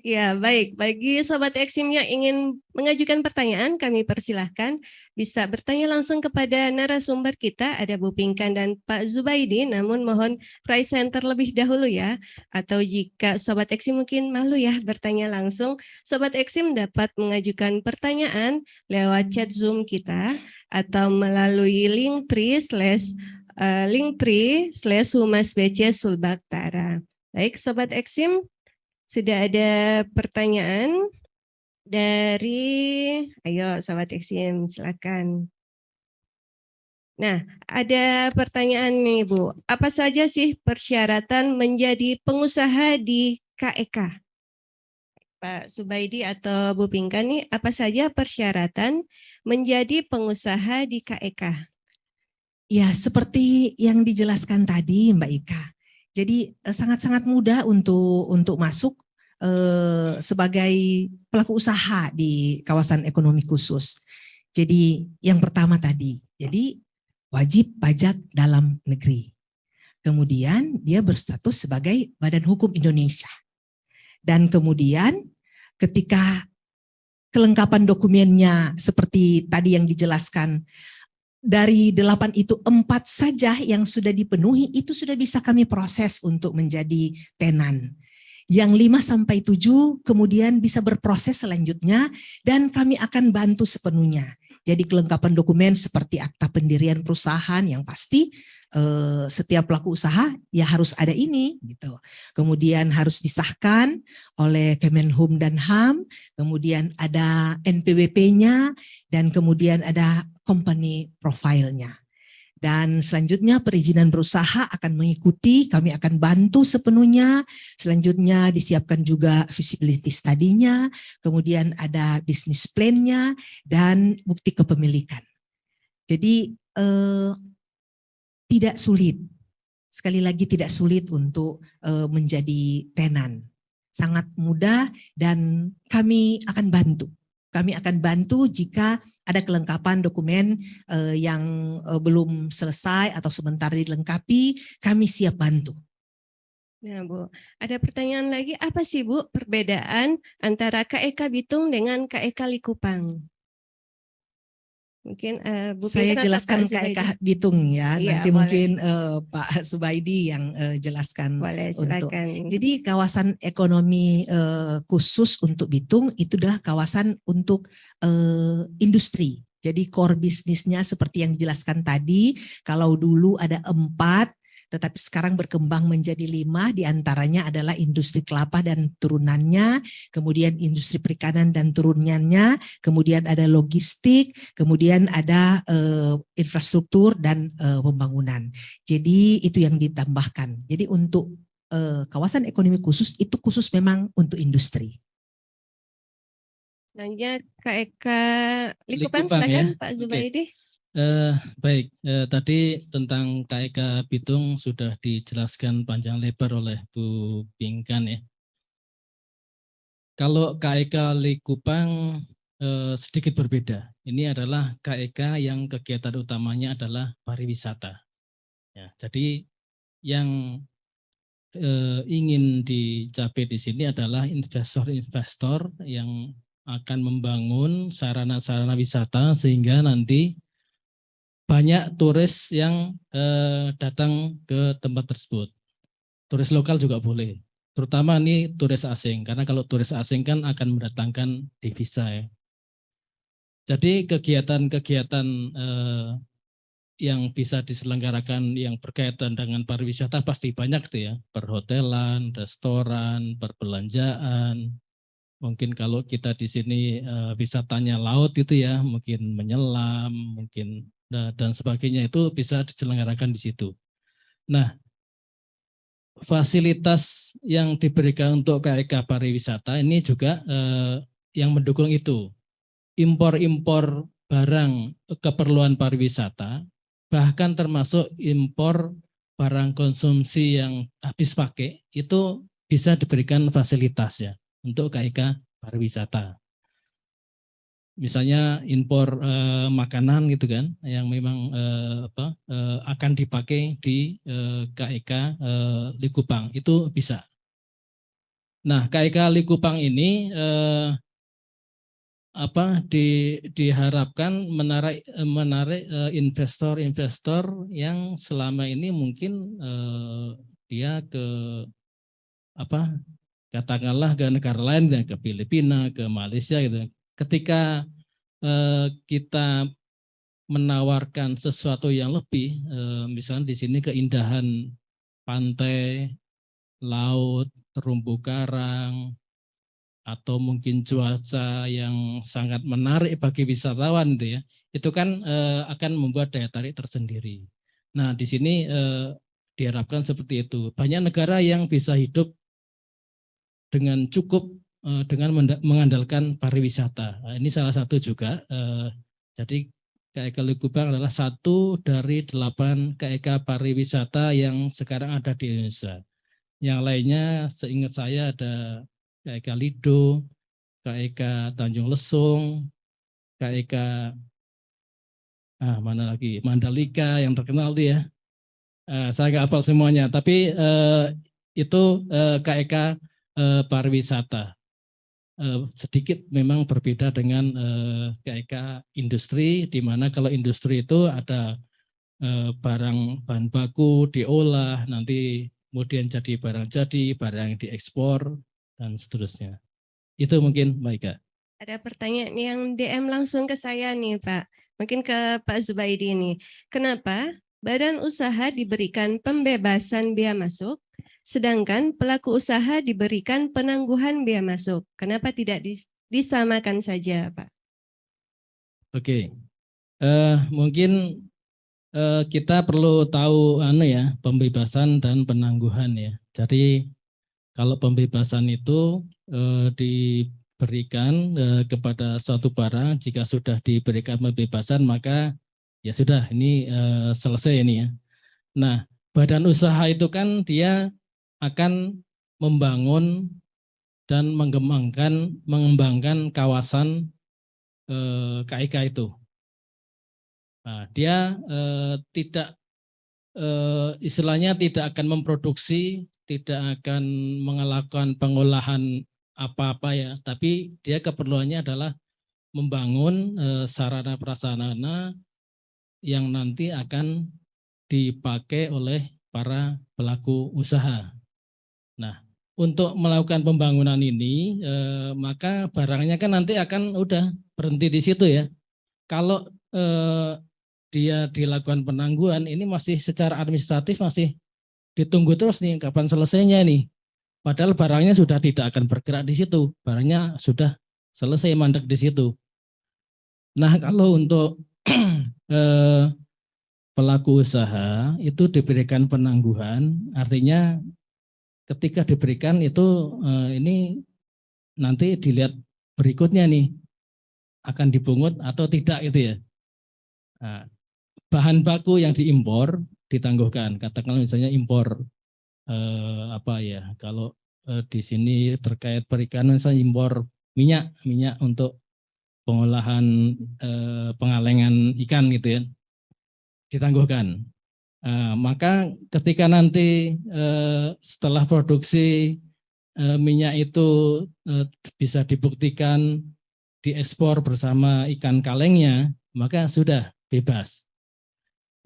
Ya, baik. Bagi Sobat Eksim yang ingin mengajukan pertanyaan, kami persilahkan bisa bertanya langsung kepada narasumber kita, ada Bu Pinkan dan Pak Zubaidi, namun mohon raise hand terlebih dahulu ya. Atau jika Sobat Eksim mungkin malu ya bertanya langsung, Sobat Eksim dapat mengajukan pertanyaan lewat chat Zoom kita atau melalui linktree/Humas BC Sulbaktara. Baik, Sobat Eksim, sudah ada pertanyaan dari, ayo Sobat Eksim, silakan. Nah, ada pertanyaan nih Bu, apa saja sih persyaratan menjadi pengusaha di KEK? Pak Subaidi atau Bu Pinkan nih, apa saja persyaratan menjadi pengusaha di KEK? Ya, seperti yang dijelaskan tadi Mbak Ika. Jadi sangat-sangat mudah untuk masuk sebagai pelaku usaha di kawasan ekonomi khusus. Jadi yang pertama tadi, jadi wajib pajak dalam negeri. Kemudian dia berstatus sebagai Badan Hukum Indonesia. Dan kemudian ketika kelengkapan dokumennya seperti tadi yang dijelaskan, dari 8 itu 4 saja yang sudah dipenuhi, itu sudah bisa kami proses untuk menjadi tenan. Yang 5 sampai 7 kemudian bisa berproses selanjutnya dan kami akan bantu sepenuhnya. Jadi kelengkapan dokumen seperti akta pendirian perusahaan yang pasti setiap pelaku usaha ya harus ada ini gitu. Kemudian harus disahkan oleh Kemenhum dan HAM, kemudian ada NPWP-nya dan kemudian ada company profile-nya. Dan selanjutnya perizinan berusaha akan mengikuti, kami akan bantu sepenuhnya. Selanjutnya disiapkan juga feasibility study-nya, kemudian ada business plan-nya, dan bukti kepemilikan. Jadi tidak sulit, sekali lagi tidak sulit untuk menjadi tenan. Sangat mudah dan kami akan bantu. Kami akan bantu jika ada kelengkapan dokumen yang belum selesai atau sebentar dilengkapi, kami siap bantu. Nah Bu, ada pertanyaan lagi, apa sih Bu perbedaan antara KEK Bitung dengan KEK Likupang? Mungkin Bu saya Pinkan jelaskan atau Pak KEK Zubaidi? Bitung ya, Iya, nanti boleh. mungkin Pak Subaidi yang jelaskan. Boleh, untuk. silakan. Jadi kawasan ekonomi khusus untuk Bitung itu adalah kawasan untuk industri. Jadi core bisnisnya seperti yang dijelaskan tadi, kalau dulu ada 4 tetapi sekarang berkembang menjadi 5, diantaranya adalah industri kelapa dan turunannya, kemudian industri perikanan dan turunannya, kemudian ada logistik, kemudian ada infrastruktur dan pembangunan. Jadi itu yang ditambahkan. Jadi untuk kawasan ekonomi khusus itu khusus memang untuk industri. Selanjutnya Kak Eka Likupang, Likupang, silakan ya. Pak Oke. Zubaidi. Baik, tadi tentang KEK Bitung sudah dijelaskan panjang lebar oleh Bu Pinkan ya. Kalau KEK Likupang sedikit berbeda. Ini adalah KEK yang kegiatan utamanya adalah pariwisata. Ya, jadi yang ingin dicapai di sini adalah investor-investor yang akan membangun sarana-sarana wisata sehingga nanti banyak turis yang datang ke tempat tersebut. Turis lokal juga boleh, terutama ini turis asing, karena kalau turis asing kan akan mendatangkan devisa ya. Jadi kegiatan-kegiatan yang bisa diselenggarakan yang berkaitan dengan pariwisata pasti banyak tuh ya, perhotelan, restoran, perbelanjaan. Mungkin kalau kita di sini wisatanya laut itu ya, mungkin menyelam, mungkin dan sebagainya itu bisa diselenggarakan di situ. Nah, fasilitas yang diberikan untuk KEK pariwisata ini juga yang mendukung itu. Impor-impor barang keperluan pariwisata, bahkan termasuk impor barang konsumsi yang habis pakai, itu bisa diberikan fasilitas ya untuk KEK pariwisata. Misalnya impor makanan gitu kan, yang memang akan dipakai di KEK Likupang, itu bisa. Nah, KEK Likupang ini diharapkan menarik investor-investor yang selama ini mungkin dia katakanlah ke negara lain, ke Filipina, ke Malaysia gitu. Ketika kita menawarkan sesuatu yang lebih, misalnya di sini keindahan pantai, laut, terumbu karang, atau mungkin cuaca yang sangat menarik bagi wisatawan itu ya, itu kan akan membuat daya tarik tersendiri. Nah, di sini diharapkan seperti itu. Banyak negara yang bisa hidup dengan cukup dengan mengandalkan pariwisata. Nah, ini salah satu juga. Jadi KEK Likupang adalah satu dari 8 KEK pariwisata yang sekarang ada di Indonesia. Yang lainnya seingat saya ada KEK Lido, KEK Tanjung Lesung, KEK mana lagi, Mandalika yang terkenal dia. Saya nggak hafal semuanya, tapi itu KEK pariwisata. Sedikit memang berbeda dengan KEK industri, di mana kalau industri itu ada barang bahan baku diolah, nanti kemudian jadi barang yang diekspor, dan seterusnya. Itu mungkin Mbak Ika. Ada pertanyaan yang DM langsung ke saya nih Pak. Mungkin ke Pak Zubaidi ini. Kenapa badan usaha diberikan pembebasan biaya masuk, sedangkan pelaku usaha diberikan penangguhan biaya masuk? Kenapa tidak disamakan saja Pak? Oke. Mungkin kita perlu tahu pembebasan dan penangguhan ya. Jadi kalau pembebasan itu diberikan kepada suatu barang, jika sudah diberikan pembebasan maka ya sudah, ini selesai ini ya. Nah, badan usaha itu kan dia akan membangun dan mengembangkan kawasan KEK itu. Nah, dia istilahnya tidak akan memproduksi, tidak akan melakukan pengolahan apa-apa ya, tapi dia keperluannya adalah membangun sarana prasarana yang nanti akan dipakai oleh para pelaku usaha. Nah, untuk melakukan pembangunan ini, maka barangnya kan nanti akan udah berhenti di situ ya. Kalau dia dilakukan penangguhan, ini masih secara administratif masih ditunggu terus nih kapan selesainya nih. Padahal barangnya sudah tidak akan bergerak di situ, barangnya sudah selesai mandek di situ. Nah, kalau untuk pelaku usaha itu diberikan penangguhan, artinya ketika diberikan itu ini nanti dilihat berikutnya nih akan dipungut atau tidak gitu ya. Nah, bahan baku yang diimpor ditangguhkan, katakanlah misalnya impor apa ya, kalau di sini terkait perikanan misalnya impor minyak untuk pengolahan pengalengan ikan gitu ya, ditangguhkan. Maka ketika nanti setelah produksi minyak itu bisa dibuktikan diekspor bersama ikan kalengnya, maka sudah bebas.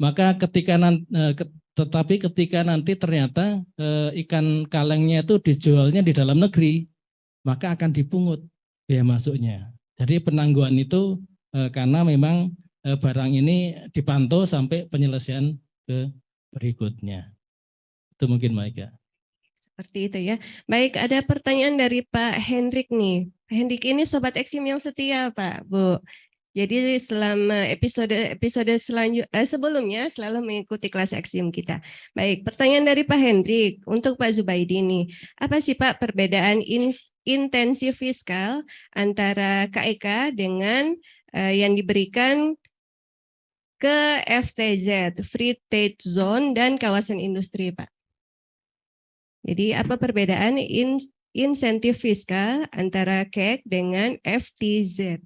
Maka tetapi ketika nanti ternyata ikan kalengnya itu dijualnya di dalam negeri, maka akan dipungut biaya masuknya. Jadi penangguhan itu karena memang barang ini dipantau sampai penyelesaian ke berikutnya. Itu mungkin Maika. Seperti itu ya. Baik, ada pertanyaan dari Pak Hendrik nih. Pak Hendrik ini Sobat Eksim yang setia, Pak, Bu. Jadi selama episode sebelumnya selalu mengikuti kelas Eksim kita. Baik, pertanyaan dari Pak Hendrik untuk Pak Zubaidi nih. Apa sih Pak perbedaan intensif fiskal antara KEK dengan yang diberikan ke FTZ, Free Trade Zone dan kawasan industri, Pak? Jadi apa perbedaan insentif fiskal antara KEK dengan FTZ?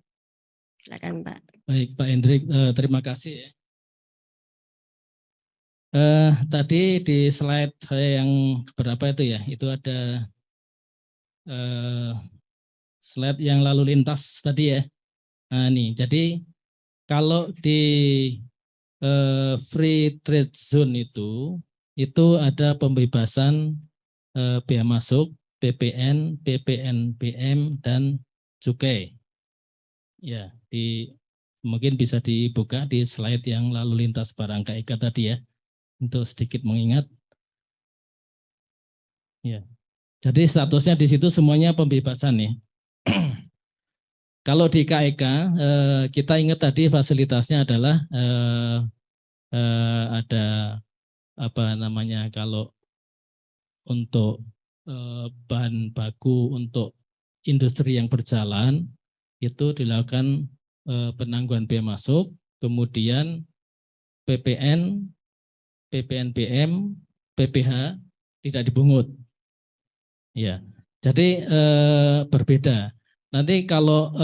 Silakan Pak. Baik Pak Hendrik, terima kasih ya. Tadi di slide saya yang berapa itu ya, itu ada slide yang lalu lintas tadi ya. Nah nih, jadi kalau di Free Trade Zone itu ada pembebasan bea masuk, PPN, PPNBM, dan cukai. Ya, mungkin bisa dibuka di slide yang lalu lintas barang KEK tadi ya, untuk sedikit mengingat. Ya, jadi statusnya di situ semuanya pembebasan ya. Kalau di KEK kita ingat tadi fasilitasnya adalah ada apa namanya, kalau untuk bahan baku untuk industri yang berjalan itu dilakukan penangguhan bea masuk, kemudian PPN, PPNBM, PPH tidak dipungut. Ya, jadi berbeda. Nanti kalau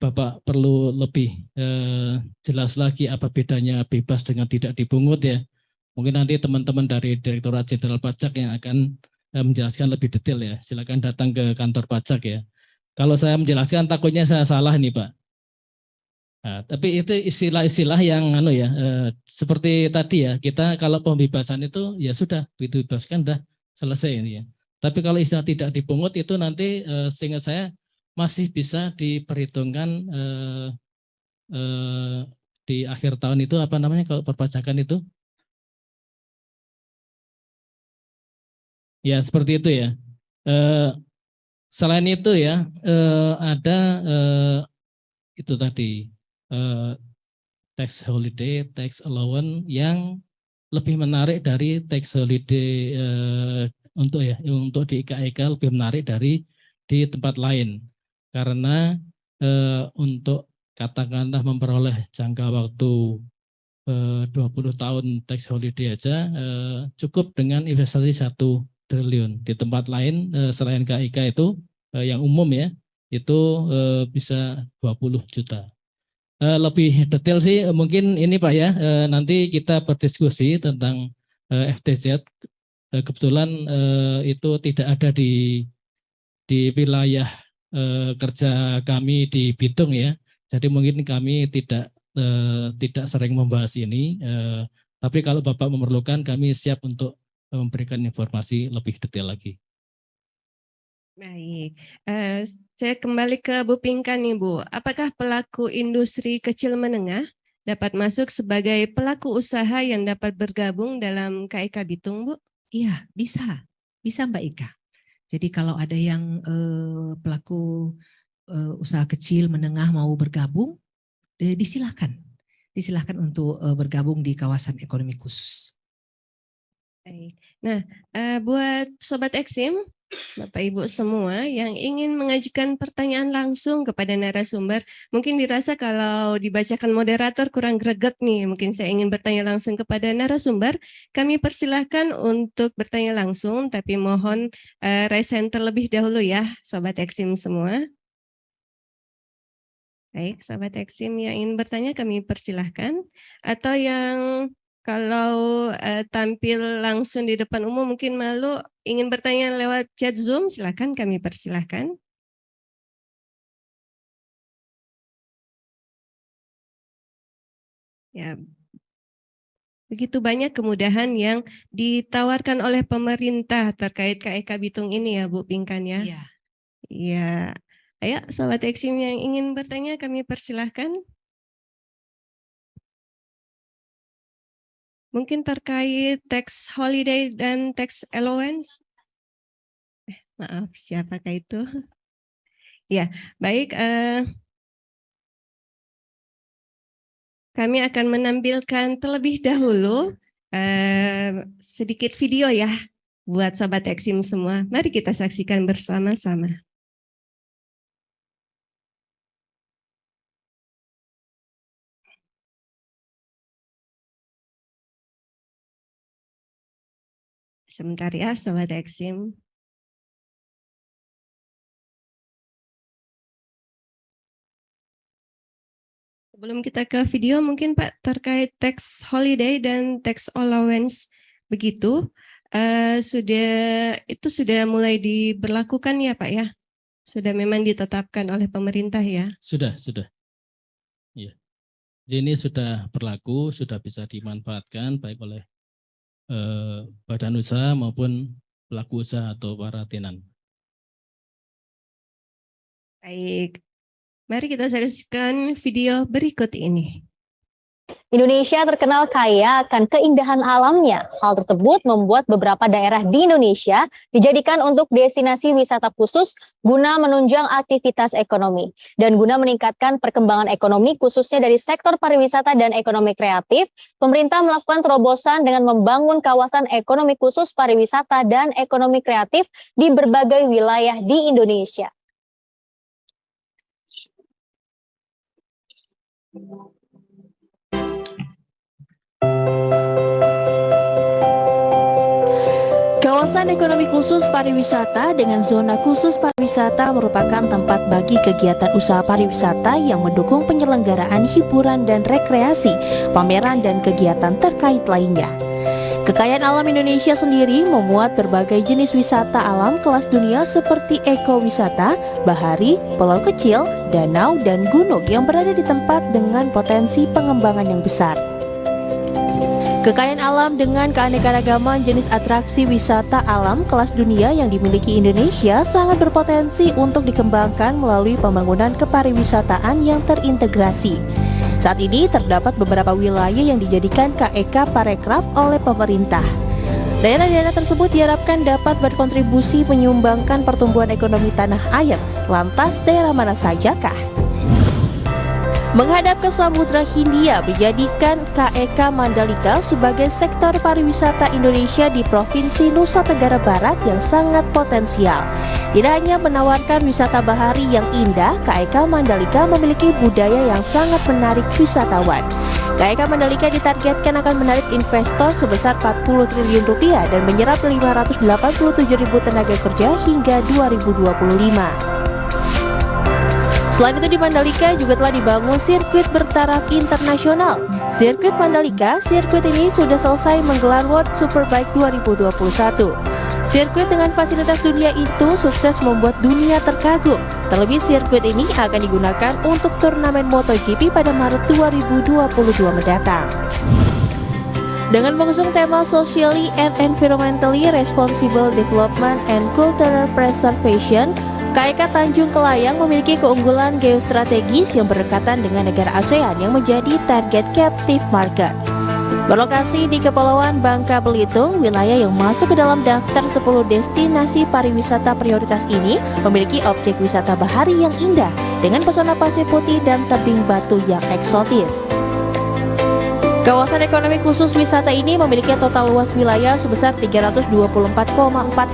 Bapak perlu lebih jelas lagi apa bedanya bebas dengan tidak dipungut ya, mungkin nanti teman-teman dari Direktorat Jenderal Pajak yang akan menjelaskan lebih detail ya. Silakan datang ke kantor pajak ya. Kalau saya menjelaskan takutnya saya salah nih Pak. Nah, tapi itu istilah-istilah yang seperti tadi ya, kita kalau pembebasan itu ya sudah, begitu bebaskan dah selesai ini ya. Tapi kalau istilah tidak dipungut itu nanti seingat saya masih bisa diperhitungkan di akhir tahun itu apa namanya kalau perpajakan itu. Ya seperti itu ya. Selain itu ya ada itu tadi tax holiday, tax allowance yang lebih menarik dari tax holiday untuk di IKEK lebih menarik dari di tempat lain karena untuk katakanlah memperoleh jangka waktu 20 tahun tax holiday aja cukup dengan investasi 1 triliun. Di tempat lain selain KIK itu yang umum ya, itu bisa 20 juta. Lebih detail sih mungkin ini Pak ya, nanti kita berdiskusi tentang FTZ. Kebetulan itu tidak ada di wilayah kerja kami di Bitung ya. Jadi mungkin kami tidak sering membahas ini. Tapi kalau Bapak memerlukan, kami siap untuk memberikan informasi lebih detail lagi. Baik, saya kembali ke Bu Pinkan nih Bu. Apakah pelaku industri kecil menengah dapat masuk sebagai pelaku usaha yang dapat bergabung dalam KEK Bitung, Bu? Iya, bisa Mbak Ika. Jadi kalau ada yang pelaku usaha kecil menengah mau bergabung, disilahkan untuk bergabung di kawasan ekonomi khusus. Baik. Nah, buat Sobat Eksim, Bapak Ibu semua yang ingin mengajukan pertanyaan langsung kepada narasumber, mungkin dirasa kalau dibacakan moderator kurang greget nih, mungkin saya ingin bertanya langsung kepada narasumber, kami persilahkan untuk bertanya langsung, tapi mohon raise hand terlebih dahulu ya, Sobat Eksim semua. Baik, Sobat Eksim yang ingin bertanya kami persilahkan, atau yang kalau tampil langsung di depan umum mungkin malu, ingin bertanya lewat chat Zoom, silakan kami persilahkan. Ya, begitu banyak kemudahan yang ditawarkan oleh pemerintah terkait KEK Bitung ini ya Bu Pinkan ya. Iya. Iya. Ayo Sobat Eksim yang ingin bertanya kami persilahkan. Mungkin terkait tax holiday dan tax allowance. Maaf, siapakah itu? Ya, baik. Kami akan menampilkan terlebih dahulu sedikit video ya buat Sobat Eksim semua. Mari kita saksikan bersama-sama. Sebentar ya Sobat Eksim. Sebelum kita ke video mungkin Pak terkait tax holiday dan tax allowance begitu sudah mulai diberlakukan ya Pak ya? Sudah memang ditetapkan oleh pemerintah ya? Sudah. Ya. Jadi ini sudah berlaku, sudah bisa dimanfaatkan baik oleh badan usaha maupun pelaku usaha atau para tenan. Baik, mari kita saksikan video berikut ini. Indonesia terkenal kaya akan keindahan alamnya. Hal tersebut membuat beberapa daerah di Indonesia dijadikan untuk destinasi wisata khusus guna menunjang aktivitas ekonomi. Dan guna meningkatkan perkembangan ekonomi khususnya dari sektor pariwisata dan ekonomi kreatif, pemerintah melakukan terobosan dengan membangun kawasan ekonomi khusus pariwisata dan ekonomi kreatif di berbagai wilayah di Indonesia. Kawasan ekonomi khusus pariwisata dengan zona khusus pariwisata merupakan tempat bagi kegiatan usaha pariwisata yang mendukung penyelenggaraan hiburan dan rekreasi, pameran dan kegiatan terkait lainnya. Kekayaan alam Indonesia sendiri memuat berbagai jenis wisata alam kelas dunia seperti ekowisata, bahari, pulau kecil, danau, dan gunung yang berada di tempat dengan potensi pengembangan yang besar. Kekayaan alam dengan keanekaragaman jenis atraksi wisata alam kelas dunia yang dimiliki Indonesia sangat berpotensi untuk dikembangkan melalui pembangunan kepariwisataan yang terintegrasi. Saat ini terdapat beberapa wilayah yang dijadikan KEK Parekraf oleh pemerintah. Daerah-daerah tersebut diharapkan dapat berkontribusi menyumbangkan pertumbuhan ekonomi tanah air. Lantas daerah mana sajakah? Menghadap ke Samudra Hindia menjadikan KEK Mandalika sebagai sektor pariwisata Indonesia di Provinsi Nusa Tenggara Barat yang sangat potensial. Tidak hanya menawarkan wisata bahari yang indah, KEK Mandalika memiliki budaya yang sangat menarik wisatawan. KEK Mandalika ditargetkan akan menarik investor sebesar 40 triliun rupiah dan menyerap 587.000 tenaga kerja hingga 2025. Selain itu di Mandalika juga telah dibangun sirkuit bertaraf internasional. Sirkuit Mandalika, sirkuit ini sudah selesai menggelar World Superbike 2021. Sirkuit dengan fasilitas dunia itu sukses membuat dunia terkagum. Terlebih sirkuit ini akan digunakan untuk turnamen MotoGP pada Maret 2022 mendatang. Dengan mengusung tema Socially and Environmentally Responsible Development and Cultural Preservation, KEK Tanjung Kelayang memiliki keunggulan geostrategis yang berdekatan dengan negara ASEAN yang menjadi target captive market. Berlokasi di Kepulauan Bangka Belitung, wilayah yang masuk ke dalam daftar 10 destinasi pariwisata prioritas ini memiliki objek wisata bahari yang indah dengan pesona pasir putih dan tebing batu yang eksotis. Kawasan ekonomi khusus wisata ini memiliki total luas wilayah sebesar 324,4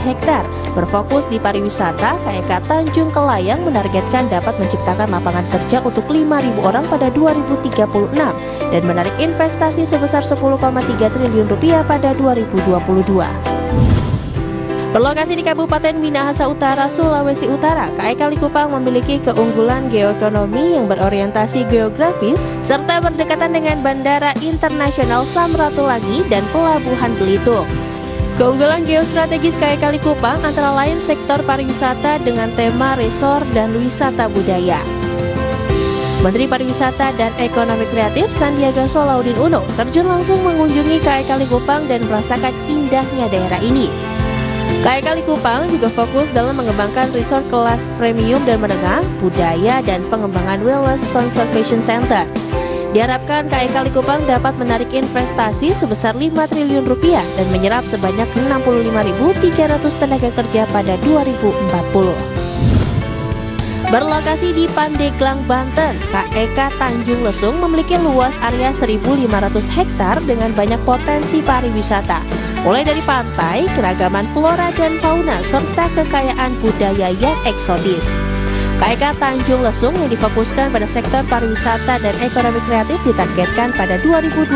hektar. Berfokus di pariwisata, KEK Tanjung Kelayang menargetkan dapat menciptakan lapangan kerja untuk 5.000 orang pada 2036 dan menarik investasi sebesar 10,3 triliun rupiah pada 2022. Berlokasi di Kabupaten Minahasa Utara, Sulawesi Utara, KEK Likupang memiliki keunggulan geoekonomi yang berorientasi geografis serta berdekatan dengan Bandara Internasional Samratulangi dan Pelabuhan Belitung. Keunggulan geostrategis KEK Likupang antara lain sektor pariwisata dengan tema resort dan wisata budaya. Menteri Pariwisata dan Ekonomi Kreatif Sandiaga Salahuddin Uno terjun langsung mengunjungi KEK Likupang dan merasakan indahnya daerah ini. KEK Likupang juga fokus dalam mengembangkan resort kelas premium dan menengah, budaya, dan pengembangan wellness conservation center. Diharapkan KEK Likupang dapat menarik investasi sebesar 5 triliun rupiah dan menyerap sebanyak 65.300 tenaga kerja pada 2040. Berlokasi di Pandeglang, Banten, KEK Tanjung Lesung memiliki luas area 1.500 hektar dengan banyak potensi pariwisata, mulai dari pantai, keragaman flora dan fauna, serta kekayaan budaya yang eksotis. KEK Tanjung Lesung yang difokuskan pada sektor pariwisata dan ekonomi kreatif ditargetkan pada 2025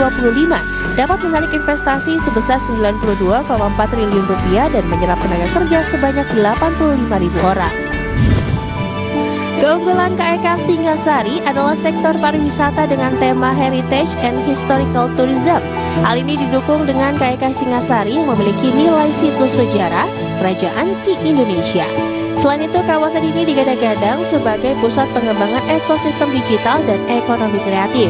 dapat menarik investasi sebesar 92,4 triliun rupiah dan menyerap tenaga kerja sebanyak 85.000 orang. Keunggulan KEK Singasari adalah sektor pariwisata dengan tema Heritage and Historical Tourism. Hal ini didukung dengan KEK Singasari yang memiliki nilai situs sejarah kerajaan di Indonesia. Selain itu, kawasan ini digadang-gadang sebagai pusat pengembangan ekosistem digital dan ekonomi kreatif.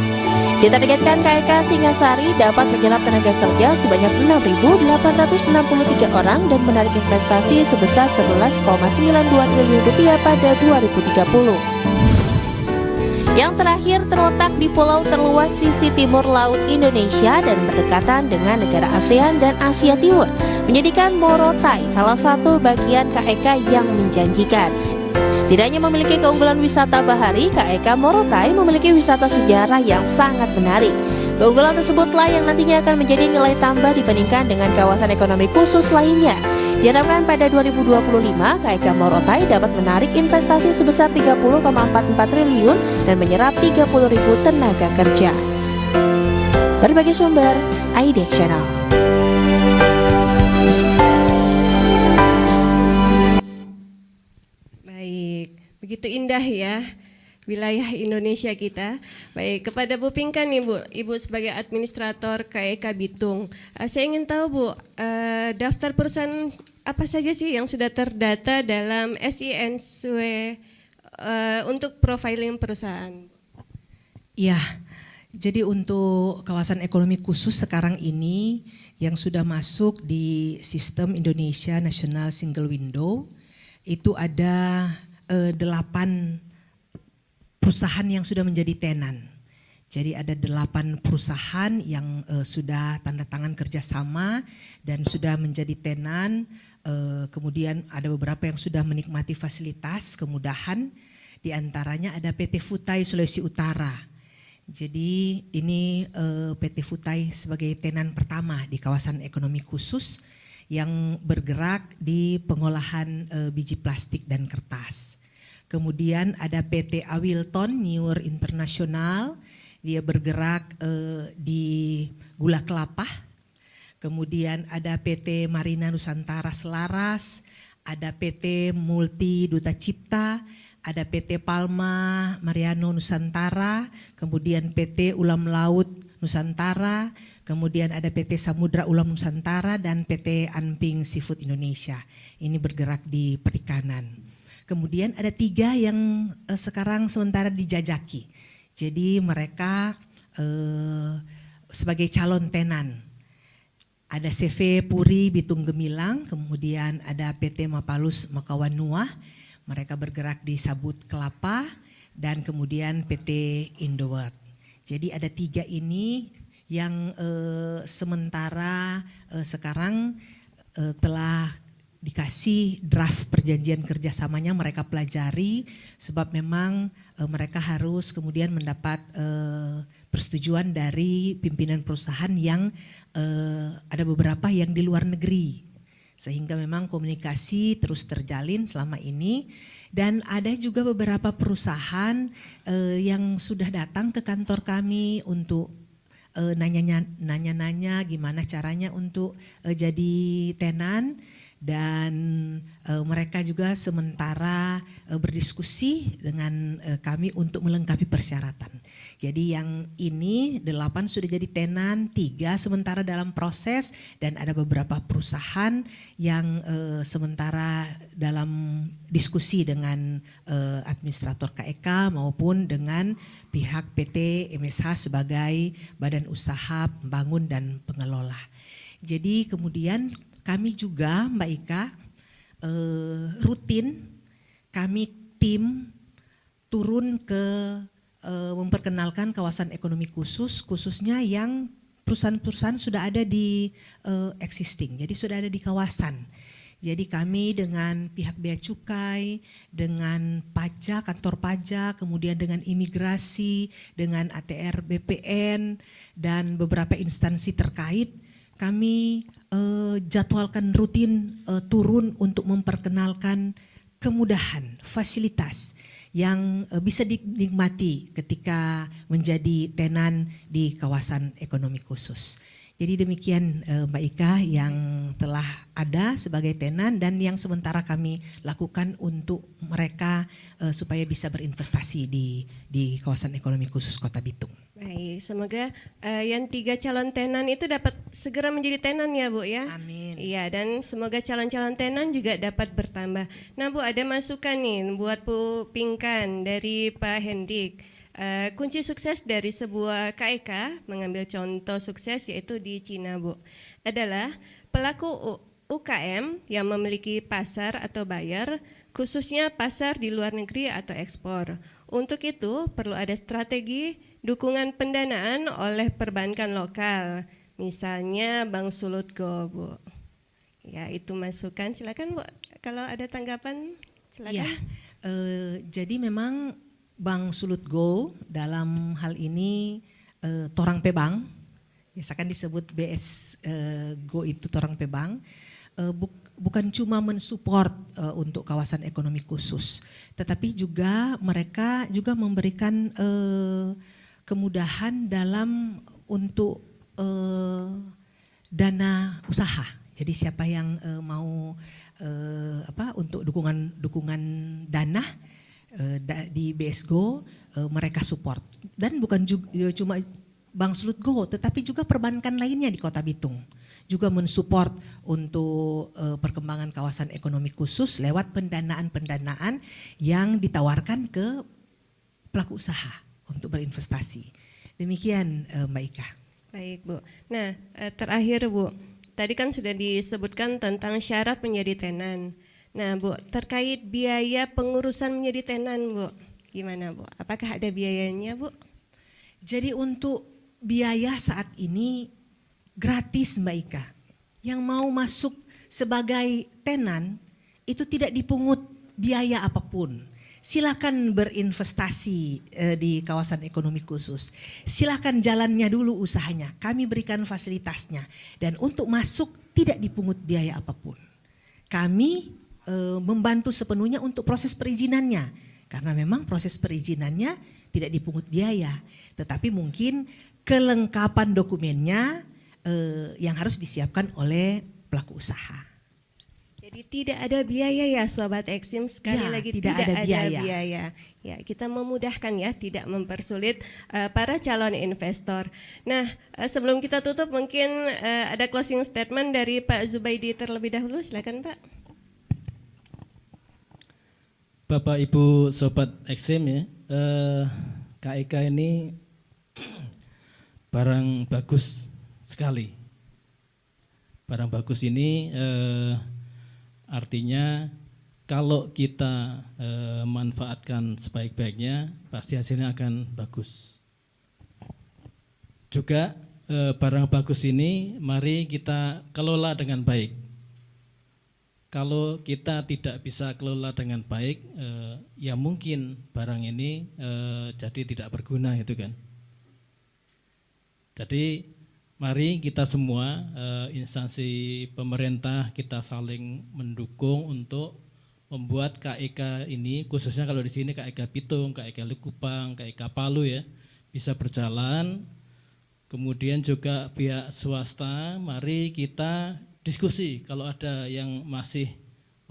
Ditargetkan KEK Singasari dapat menyerap tenaga kerja sebanyak 6.863 orang dan menarik investasi sebesar 11,92 triliun rupiah pada 2030. Yang terakhir terletak di pulau terluas sisi timur laut Indonesia dan berdekatan dengan negara ASEAN dan Asia Timur, menjadikan Morotai salah satu bagian KEK yang menjanjikan. Tidak hanya memiliki keunggulan wisata bahari, KEK Morotai memiliki wisata sejarah yang sangat menarik. Keunggulan tersebutlah yang nantinya akan menjadi nilai tambah dibandingkan dengan kawasan ekonomi khusus lainnya. Diharapkan pada 2025, KEK Morotai dapat menarik investasi sebesar 30,44 triliun dan menyerap 30.000 tenaga kerja. Berbagai sumber, IDEX Channel. Begitu indah ya wilayah Indonesia kita. Baik, kepada Bu Pinkan nih Bu, Ibu sebagai administrator KEK Bitung. Saya ingin tahu Bu, daftar perusahaan apa saja sih yang sudah terdata dalam SINSW untuk profiling perusahaan? Ya, jadi untuk kawasan ekonomi khusus sekarang ini yang sudah masuk di sistem Indonesia National Single Window itu ada 8 perusahaan yang sudah menjadi tenan. Jadi ada 8 perusahaan yang sudah tanda tangan kerjasama dan sudah menjadi tenan. Kemudian ada beberapa yang sudah menikmati fasilitas kemudahan. Di antaranya ada PT Futai Sulawesi Utara. Jadi ini PT Futai sebagai tenan pertama di kawasan ekonomi khusus yang bergerak di pengolahan biji plastik dan kertas. Kemudian ada PT Awilton Newer International, dia bergerak di gula kelapa. Kemudian ada PT Marina Nusantara Selaras, ada PT Multi Duta Cipta, ada PT Palma Mariano Nusantara, kemudian PT Ulam Laut Nusantara, kemudian ada PT Samudra Ulam Nusantara dan PT Anping Seafood Indonesia. Ini bergerak di perikanan. Kemudian ada 3 yang sekarang sementara dijajaki. Jadi mereka sebagai calon tenan. Ada CV Puri Bitung Gemilang, kemudian ada PT Mapalus Makawan Nuah, Mereka bergerak di sabut kelapa dan kemudian PT Indoworld. Jadi ada 3 ini yang sementara sekarang telah dikasih draft perjanjian kerjasamanya, mereka pelajari sebab memang mereka harus kemudian mendapat persetujuan dari pimpinan perusahaan yang ada beberapa yang di luar negeri. Sehingga memang komunikasi terus terjalin selama ini dan ada juga beberapa perusahaan yang sudah datang ke kantor kami untuk nanya-nanya gimana caranya untuk jadi tenan. Dan mereka juga sementara berdiskusi dengan kami untuk melengkapi persyaratan. Jadi yang ini 8 sudah jadi tenan, 3 sementara dalam proses dan ada beberapa perusahaan yang sementara dalam diskusi dengan administrator KEK maupun dengan pihak PT MSH sebagai badan usaha pembangun dan pengelola. Jadi kemudian kami juga Mbak Ika rutin kami tim turun ke memperkenalkan kawasan ekonomi khusus khususnya yang perusahaan-perusahaan sudah ada di existing, jadi sudah ada di kawasan. Jadi kami dengan pihak bea cukai, dengan pajak, kantor pajak, kemudian dengan imigrasi, dengan ATR BPN dan beberapa instansi terkait kami jadwalkan rutin turun untuk memperkenalkan kemudahan, fasilitas yang bisa dinikmati ketika menjadi tenan di kawasan ekonomi khusus. Jadi demikian Mbak Ika yang telah ada sebagai tenan dan yang sementara kami lakukan untuk mereka supaya bisa berinvestasi di kawasan ekonomi khusus Kota Bitung. Baik, semoga yang 3 calon tenan itu dapat segera menjadi tenan ya Bu ya. Amin. Iya, dan semoga calon-calon tenan juga dapat bertambah. Nah Bu, ada masukan nih buat Bu Pinkan dari Pak Hendik. Kunci sukses dari sebuah KEK, mengambil contoh sukses yaitu di Cina Bu, adalah pelaku UKM yang memiliki pasar atau buyer, khususnya pasar di luar negeri atau ekspor. Untuk itu perlu ada strategi dukungan pendanaan oleh perbankan lokal, misalnya Bank Sulut Go, Bu. Ya, itu masukan. Silakan Bu, kalau ada tanggapan, silakan. Ya, jadi memang Bank Sulut Go dalam hal ini Torang Pebang, biasakan disebut BS Go itu Torang Pebang, bukan cuma mensupport untuk kawasan ekonomi khusus, tetapi juga mereka juga memberikan kemudahan dalam untuk dana usaha. Jadi siapa yang mau untuk dukungan dana di BSGO mereka support. Dan bukan juga cuma Bank Sulut Go, tetapi juga perbankan lainnya di Kota Bitung juga mensupport untuk perkembangan kawasan ekonomi khusus lewat pendanaan-pendanaan yang ditawarkan ke pelaku usaha untuk berinvestasi. Demikian Mbak Ika. Baik Bu. Nah terakhir Bu, tadi kan sudah disebutkan tentang syarat menjadi tenan. Nah Bu, terkait biaya pengurusan menjadi tenan Bu, gimana Bu? Apakah ada biayanya Bu? Jadi untuk biaya saat ini gratis Mbak Ika. Yang mau masuk sebagai tenan itu tidak dipungut biaya apapun. Silakan berinvestasi di kawasan ekonomi khusus. Silakan jalannya dulu usahanya. Kami berikan fasilitasnya dan untuk masuk tidak dipungut biaya apapun. Kami membantu sepenuhnya untuk proses perizinannya karena memang proses perizinannya tidak dipungut biaya, tetapi mungkin kelengkapan dokumennya yang harus disiapkan oleh pelaku usaha. Jadi tidak ada biaya ya Sobat Eksim, sekali Ya, lagi tidak tidak ada biaya. Ya, kita memudahkan ya, tidak mempersulit para calon investor. Nah, sebelum kita tutup mungkin ada closing statement dari Pak Zubaidi terlebih dahulu, silakan Pak. Bapak Ibu Sobat Eksim ya, KEK ini barang bagus sekali. Barang bagus ini artinya Kalau kita manfaatkan sebaik-baiknya, pasti hasilnya akan bagus. Juga barang bagus ini mari kita kelola dengan baik. Kalau kita tidak bisa kelola dengan baik, ya mungkin barang ini jadi tidak berguna gitu kan. Jadi mari kita semua instansi pemerintah kita saling mendukung untuk membuat KEK ini, khususnya kalau di sini KEK Bitung, KEK Likupang, KEK Palu ya, bisa berjalan. Kemudian juga pihak swasta, mari kita diskusi kalau ada yang masih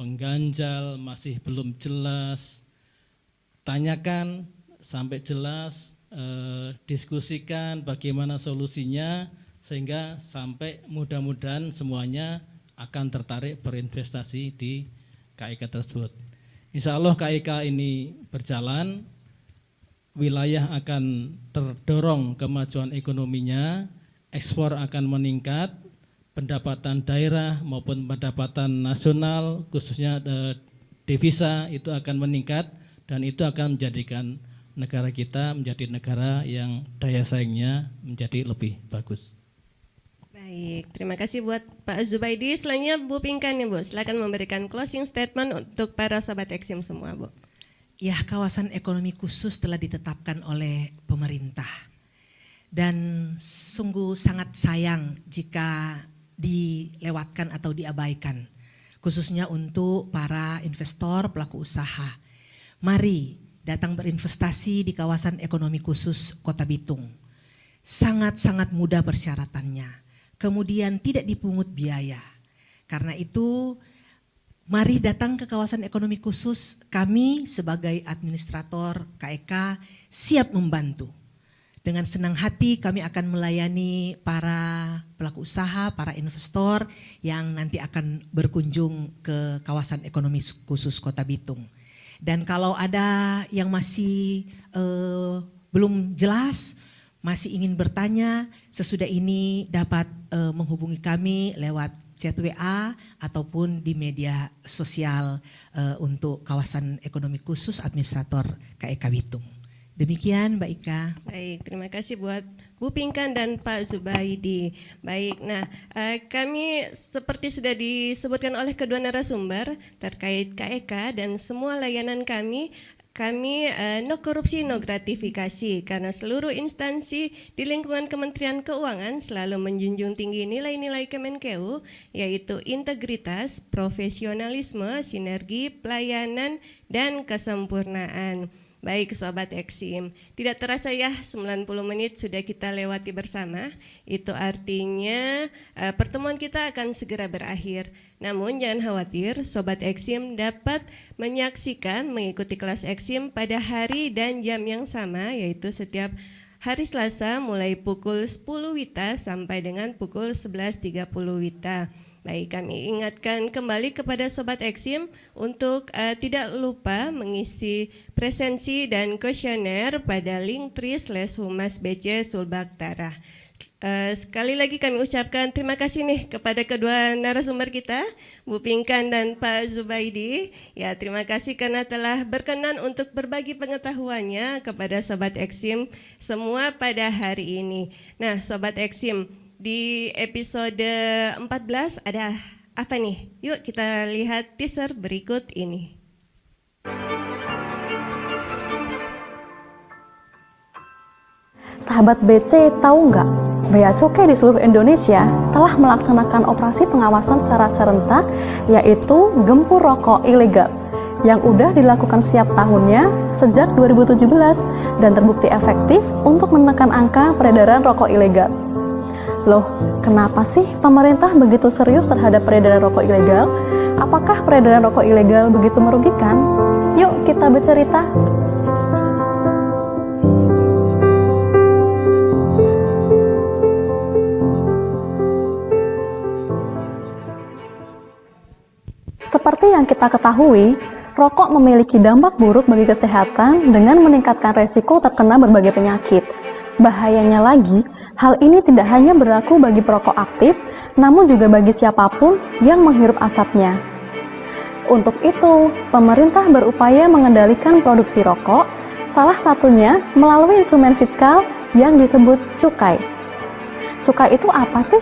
mengganjal, masih belum jelas, tanyakan sampai jelas, diskusikan bagaimana solusinya, sehingga sampai mudah-mudahan semuanya akan tertarik berinvestasi di KEK tersebut. Insya Allah KEK ini berjalan, wilayah akan terdorong kemajuan ekonominya, ekspor akan meningkat, pendapatan daerah maupun pendapatan nasional khususnya devisa itu akan meningkat, dan itu akan menjadikan negara kita menjadi negara yang daya saingnya menjadi lebih bagus. Baik, terima kasih buat Pak Zubaidi. Selanjutnya Bu Pinkan ya Bu, silakan memberikan closing statement untuk para Sobat Eksim semua Bu. Ya, kawasan ekonomi khusus telah ditetapkan oleh pemerintah. Dan sungguh sangat sayang jika dilewatkan atau diabaikan, khususnya untuk para investor, pelaku usaha. Mari datang berinvestasi di kawasan ekonomi khusus Kota Bitung. Sangat-sangat mudah persyaratannya. Kemudian tidak dipungut biaya. Karena itu mari datang ke kawasan ekonomi khusus. Kami sebagai administrator KEK siap membantu. Dengan senang hati kami akan melayani para pelaku usaha, para investor yang nanti akan berkunjung ke kawasan ekonomi khusus Kota Bitung. Dan kalau ada yang masih belum jelas, masih ingin bertanya, sesudah ini dapat menghubungi kami lewat chat WA ataupun di media sosial untuk kawasan ekonomi khusus administrator KEK Bitung. Demikian Mbak Ika. Baik, terima kasih buat Bu Pinkan dan Pak Zubaidi. Baik, nah kami seperti sudah disebutkan oleh kedua narasumber terkait KEK dan semua layanan kami no korupsi, no gratifikasi, karena seluruh instansi di lingkungan Kementerian Keuangan selalu menjunjung tinggi nilai-nilai Kemenkeu, yaitu integritas, profesionalisme, sinergi, pelayanan, dan kesempurnaan. Baik Sobat Eksim, tidak terasa ya 90 menit sudah kita lewati bersama. Itu artinya pertemuan kita akan segera berakhir. Namun jangan khawatir, Sobat Eksim dapat menyaksikan mengikuti kelas Eksim pada hari dan jam yang sama, yaitu setiap hari Selasa mulai pukul 10 WITA sampai dengan pukul 11.30 WITA. Baik, kami ingatkan kembali kepada Sobat Eksim untuk tidak lupa mengisi presensi dan kuesioner pada Linktree/Humas-BC Sulbaktara. Sekali lagi kami ucapkan terima kasih nih kepada kedua narasumber kita, Bu Pinkan dan Pak Zubaidi. Ya, terima kasih karena telah berkenan untuk berbagi pengetahuannya kepada Sobat Eksim semua pada hari ini. Nah, Sobat Eksim, di episode 14 ada apa nih? Yuk kita lihat teaser berikut ini. Sahabat BC tahu nggak? Bea Cukai di seluruh Indonesia telah melaksanakan operasi pengawasan secara serentak, yaitu gempur rokok ilegal yang udah dilakukan setiap tahunnya sejak 2017 dan terbukti efektif untuk menekan angka peredaran rokok ilegal. Loh, kenapa sih pemerintah begitu serius terhadap peredaran rokok ilegal? Apakah peredaran rokok ilegal begitu merugikan? Yuk kita bercerita. Seperti yang kita ketahui, rokok memiliki dampak buruk bagi kesehatan dengan meningkatkan resiko terkena berbagai penyakit. Bahayanya lagi, hal ini tidak hanya berlaku bagi perokok aktif, namun juga bagi siapapun yang menghirup asapnya. Untuk itu, pemerintah berupaya mengendalikan produksi rokok, salah satunya melalui instrumen fiskal yang disebut cukai. Cukai itu apa sih?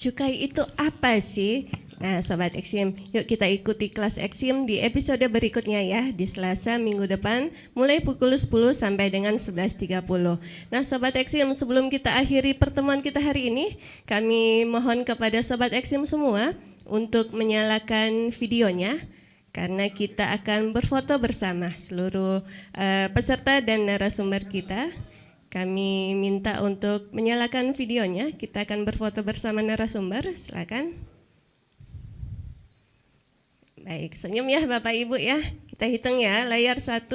Cukai itu apa sih? Nah, Sobat Eksim, yuk kita ikuti kelas Eksim di episode berikutnya ya, di Selasa minggu depan, mulai pukul 10 sampai dengan 11.30. Nah, Sobat Eksim, sebelum kita akhiri pertemuan kita hari ini, kami mohon kepada Sobat Eksim semua untuk menyalakan videonya, karena kita akan berfoto bersama seluruh peserta dan narasumber kita. Kami minta untuk menyalakan videonya, kita akan berfoto bersama narasumber, silakan. Baik, senyum ya Bapak Ibu ya, kita hitung ya, layar 1,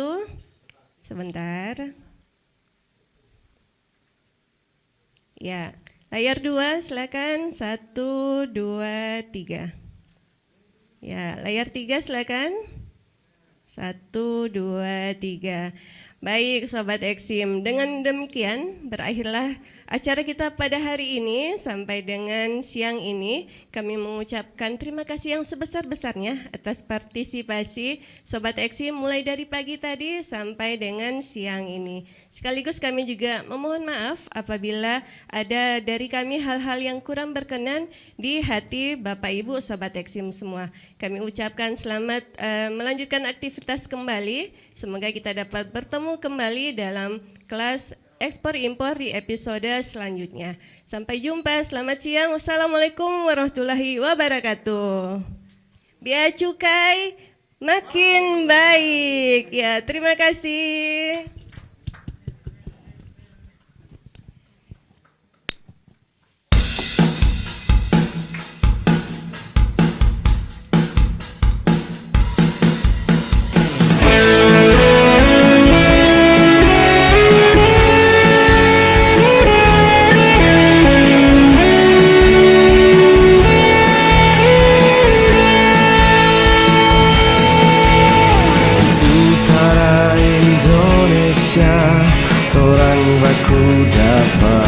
sebentar. Ya, layar 2 silakan, 1, 2, 3. Ya, layar 3 silakan, 1, 2, 3. Baik Sobat Eksim, dengan demikian berakhirlah acara kita pada hari ini. Sampai dengan siang ini kami mengucapkan terima kasih yang sebesar-besarnya atas partisipasi Sobat Eksim mulai dari pagi tadi sampai dengan siang ini. Sekaligus kami juga memohon maaf apabila ada dari kami hal-hal yang kurang berkenan di hati Bapak Ibu Sobat Eksim semua. Kami ucapkan selamat melanjutkan aktivitas kembali. Semoga kita dapat bertemu kembali dalam kelas ekspor impor di episode selanjutnya. Sampai jumpa, selamat siang. Wassalamualaikum warahmatullahi wabarakatuh. Biaya cukai makin baik. Ya, terima kasih. Orang baku dapat